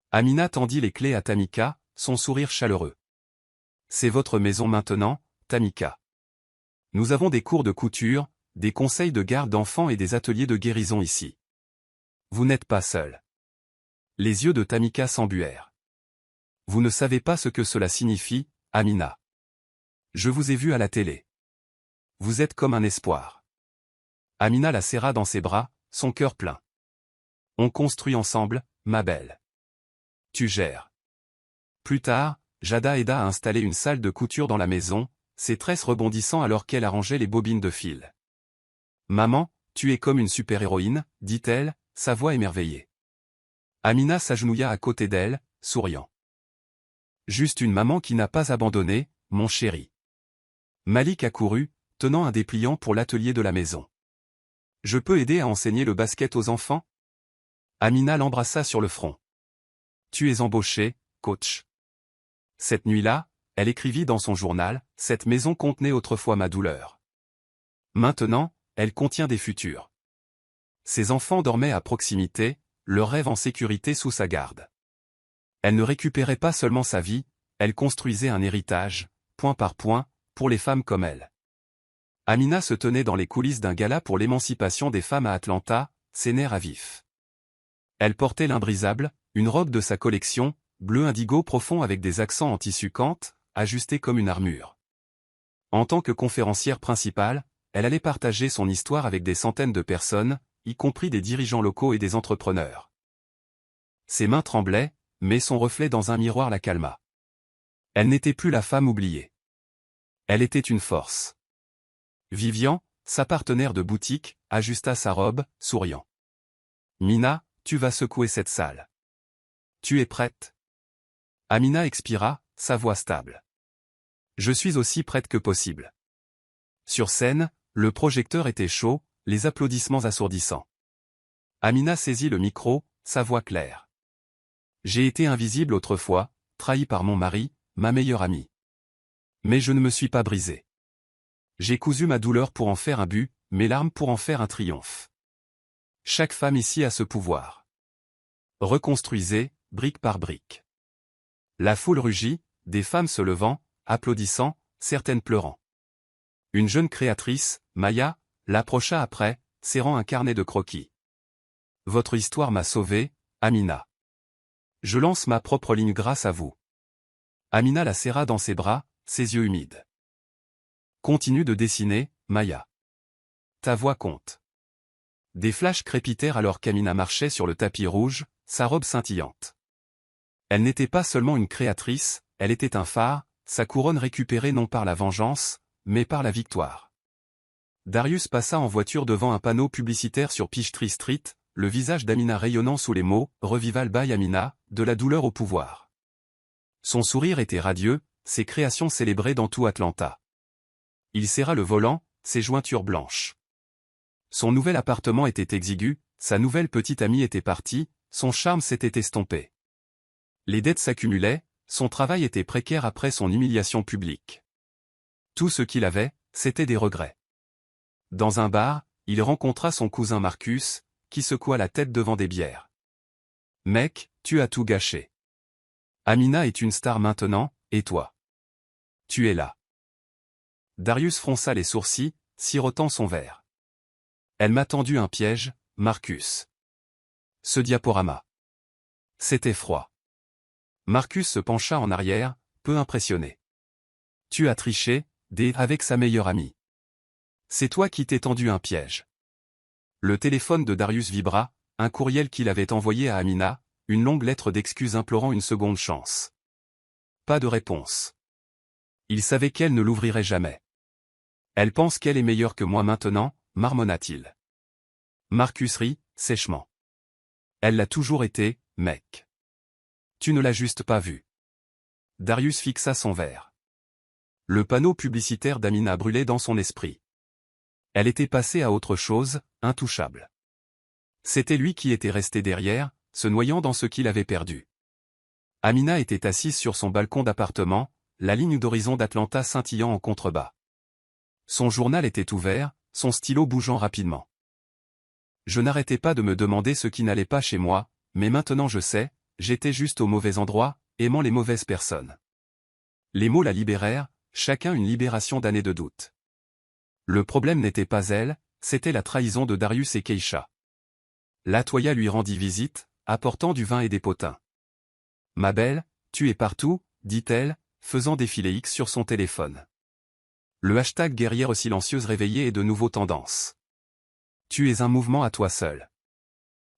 Amina tendit les clés à Tamika, son sourire chaleureux. « C'est votre maison maintenant, Tamika. Nous avons des cours de couture, des conseils de garde d'enfants et des ateliers de guérison ici. Vous n'êtes pas seul. » Les yeux de Tamika s'embuèrent. « Vous ne savez pas ce que cela signifie, Amina. Je vous ai vu à la télé. Vous êtes comme un espoir. » Amina la serra dans ses bras, son cœur plein. « On construit ensemble, ma belle. Tu gères. » Plus tard, Jada aida à installer une salle de couture dans la maison, ses tresses rebondissant alors qu'elle arrangeait les bobines de fil. « Maman, tu es comme une super-héroïne, dit-elle, sa voix émerveillée. Amina s'agenouilla à côté d'elle, souriant. « Juste une maman qui n'a pas abandonné, mon chéri. » Malik accourut, tenant un dépliant pour l'atelier de la maison. « Je peux aider à enseigner le basket aux enfants ?» Amina l'embrassa sur le front. « Tu es embauché, coach. » Cette nuit-là, elle écrivit dans son journal, « Cette maison contenait autrefois ma douleur. Maintenant, elle contient des futurs. » Ses enfants dormaient à proximité, leur rêve en sécurité sous sa garde. Elle ne récupérait pas seulement sa vie, elle construisait un héritage, point par point, pour les femmes comme elle. Amina se tenait dans les coulisses d'un gala pour l'émancipation des femmes à Atlanta, ses nerfs à vif. Elle portait l'imbrisable, une robe de sa collection, bleu indigo profond avec des accents en tissu kante, ajusté comme une armure. En tant que conférencière principale, elle allait partager son histoire avec des centaines de personnes, y compris des dirigeants locaux et des entrepreneurs. Ses mains tremblaient, mais son reflet dans un miroir la calma. Elle n'était plus la femme oubliée. Elle était une force. Vivian, sa partenaire de boutique, ajusta sa robe, souriant. « Mina, tu vas secouer cette salle. Tu es prête ?» Amina expira, sa voix stable. « Je suis aussi prête que possible. » Sur scène, le projecteur était chaud, les applaudissements assourdissants. Amina saisit le micro, sa voix claire. « J'ai été invisible autrefois, trahi par mon mari, ma meilleure amie. Mais je ne me suis pas brisée. J'ai cousu ma douleur pour en faire un but, mes larmes pour en faire un triomphe. Chaque femme ici a ce pouvoir. Reconstruisez, brique par brique. » La foule rugit, des femmes se levant, applaudissant, certaines pleurant. Une jeune créatrice, Maya, l'approcha après, serrant un carnet de croquis. Votre histoire m'a sauvé, Amina. Je lance ma propre ligne grâce à vous. Amina la serra dans ses bras, ses yeux humides. Continue de dessiner, Maya. Ta voix compte. Des flashs crépitèrent alors qu'Amina marchait sur le tapis rouge, sa robe scintillante. Elle n'était pas seulement une créatrice, elle était un phare, sa couronne récupérée non par la vengeance, mais par la victoire. Darius passa en voiture devant un panneau publicitaire sur Peachtree Street, le visage d'Amina rayonnant sous les mots « Revival by Amina », de la douleur au pouvoir. Son sourire était radieux, ses créations célébrées dans tout Atlanta. Il serra le volant, ses jointures blanches. Son nouvel appartement était exigu, sa nouvelle petite amie était partie, son charme s'était estompé. Les dettes s'accumulaient, son travail était précaire après son humiliation publique. Tout ce qu'il avait, c'était des regrets. Dans un bar, il rencontra son cousin Marcus, qui secoua la tête devant des bières. « Mec, tu as tout gâché. Amina est une star maintenant, et toi? Tu es là. » Darius fronça les sourcils, sirotant son verre. « Elle m'a tendu un piège, Marcus. » Ce diaporama. C'était froid. Marcus se pencha en arrière, peu impressionné. « Tu as triché, avec sa meilleure amie. C'est toi qui t'es tendu un piège. » Le téléphone de Darius vibra, un courriel qu'il avait envoyé à Amina, une longue lettre d'excuses implorant une seconde chance. Pas de réponse. Il savait qu'elle ne l'ouvrirait jamais. « Elle pense qu'elle est meilleure que moi maintenant, marmonna-t-il. Marcus rit, sèchement. « Elle l'a toujours été, mec. Tu ne l'as juste pas vue. » Darius fixa son verre. Le panneau publicitaire d'Amina brûlait dans son esprit. Elle était passée à autre chose, intouchable. C'était lui qui était resté derrière, se noyant dans ce qu'il avait perdu. Amina était assise sur son balcon d'appartement, la ligne d'horizon d'Atlanta scintillant en contrebas. Son journal était ouvert, son stylo bougeant rapidement. Je n'arrêtais pas de me demander ce qui n'allait pas chez moi, mais maintenant je sais, j'étais juste au mauvais endroit, aimant les mauvaises personnes. Les mots la libérèrent, chacun une libération d'années de doute. Le problème n'était pas elle, c'était la trahison de Darius et Keisha. Latoya lui rendit visite, apportant du vin et des potins. « Ma belle, tu es partout », dit-elle, faisant défiler X sur son téléphone. Le hashtag guerrière silencieuse réveillé est de nouveau tendance. Tu es un mouvement à toi seul.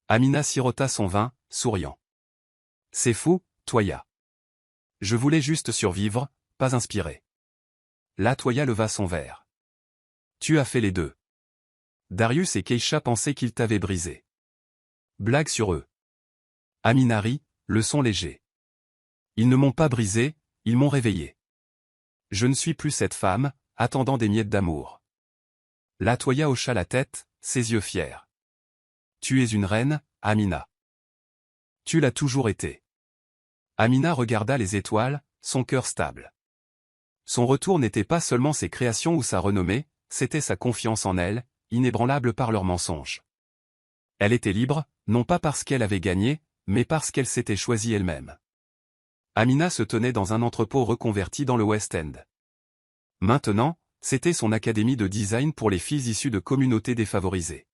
Amina sirota son vin, souriant. C'est fou, Toya. Je voulais juste survivre, pas inspirer. Latoya leva son verre. Tu as fait les deux. Darius et Keisha pensaient qu'ils t'avaient brisé. Blague sur eux. Amina rit, le son léger. Ils ne m'ont pas brisé, ils m'ont réveillé. Je ne suis plus cette femme, attendant des miettes d'amour. Latoya hocha la tête, ses yeux fiers. Tu es une reine, Amina. Tu l'as toujours été. Amina regarda les étoiles, son cœur stable. Son retour n'était pas seulement ses créations ou sa renommée, c'était sa confiance en elle, inébranlable par leurs mensonges. Elle était libre, non pas parce qu'elle avait gagné, mais parce qu'elle s'était choisie elle-même. Amina se tenait dans un entrepôt reconverti dans le West End. Maintenant, c'était son académie de design pour les filles issues de communautés défavorisées.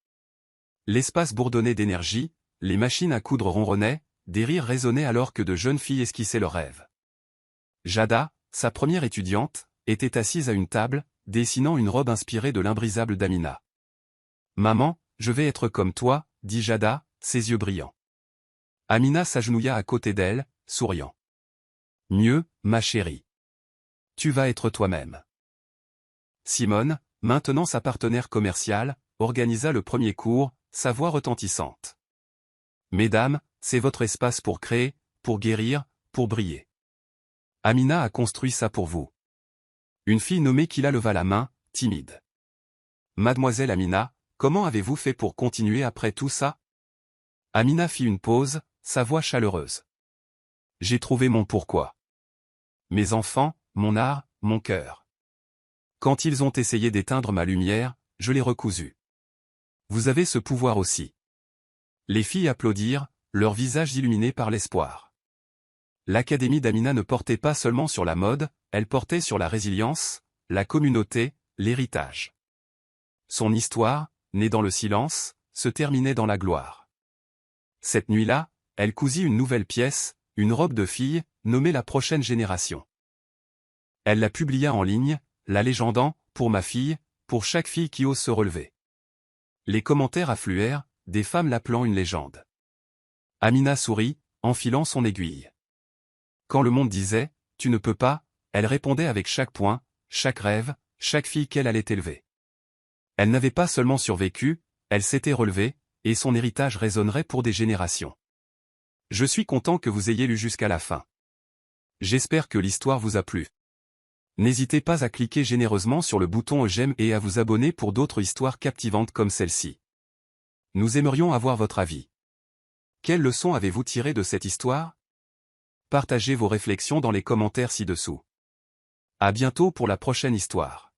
L'espace bourdonnait d'énergie, les machines à coudre ronronnaient, des rires résonnaient alors que de jeunes filles esquissaient leurs rêves. Jada, sa première étudiante, était assise à une table, dessinant une robe inspirée de l'imbrisable d'Amina. « Maman, je vais être comme toi », dit Jada, ses yeux brillants. Amina s'agenouilla à côté d'elle, souriant. « Mieux, ma chérie. Tu vas être toi-même. » Simone, maintenant sa partenaire commerciale, organisa le premier cours, sa voix retentissante. « Mesdames, c'est votre espace pour créer, pour guérir, pour briller. Amina a construit ça pour vous. » Une fille nommée Kila leva la main, timide. « Mademoiselle Amina, comment avez-vous fait pour continuer après tout ça ?» Amina fit une pause, sa voix chaleureuse. « J'ai trouvé mon pourquoi. Mes enfants, mon art, mon cœur. Quand ils ont essayé d'éteindre ma lumière, je l'ai recousue. Vous avez ce pouvoir aussi. » Les filles applaudirent, leurs visages illuminés par l'espoir. L'Académie d'Amina ne portait pas seulement sur la mode, elle portait sur la résilience, la communauté, l'héritage. Son histoire, née dans le silence, se terminait dans la gloire. Cette nuit-là, elle cousit une nouvelle pièce, une robe de fille, nommée La prochaine génération. Elle la publia en ligne, la légendant, pour ma fille, pour chaque fille qui ose se relever. Les commentaires affluèrent, des femmes l'appelant une légende. Amina sourit, enfilant son aiguille. Quand le monde disait « Tu ne peux pas », elle répondait avec chaque point, chaque rêve, chaque fille qu'elle allait élever. Elle n'avait pas seulement survécu, elle s'était relevée, et son héritage résonnerait pour des générations. Je suis content que vous ayez lu jusqu'à la fin. J'espère que l'histoire vous a plu. N'hésitez pas à cliquer généreusement sur le bouton j'aime et à vous abonner pour d'autres histoires captivantes comme celle-ci. Nous aimerions avoir votre avis. Quelle leçon avez-vous tiré de cette histoire? Partagez vos réflexions dans les commentaires ci-dessous. À bientôt pour la prochaine histoire.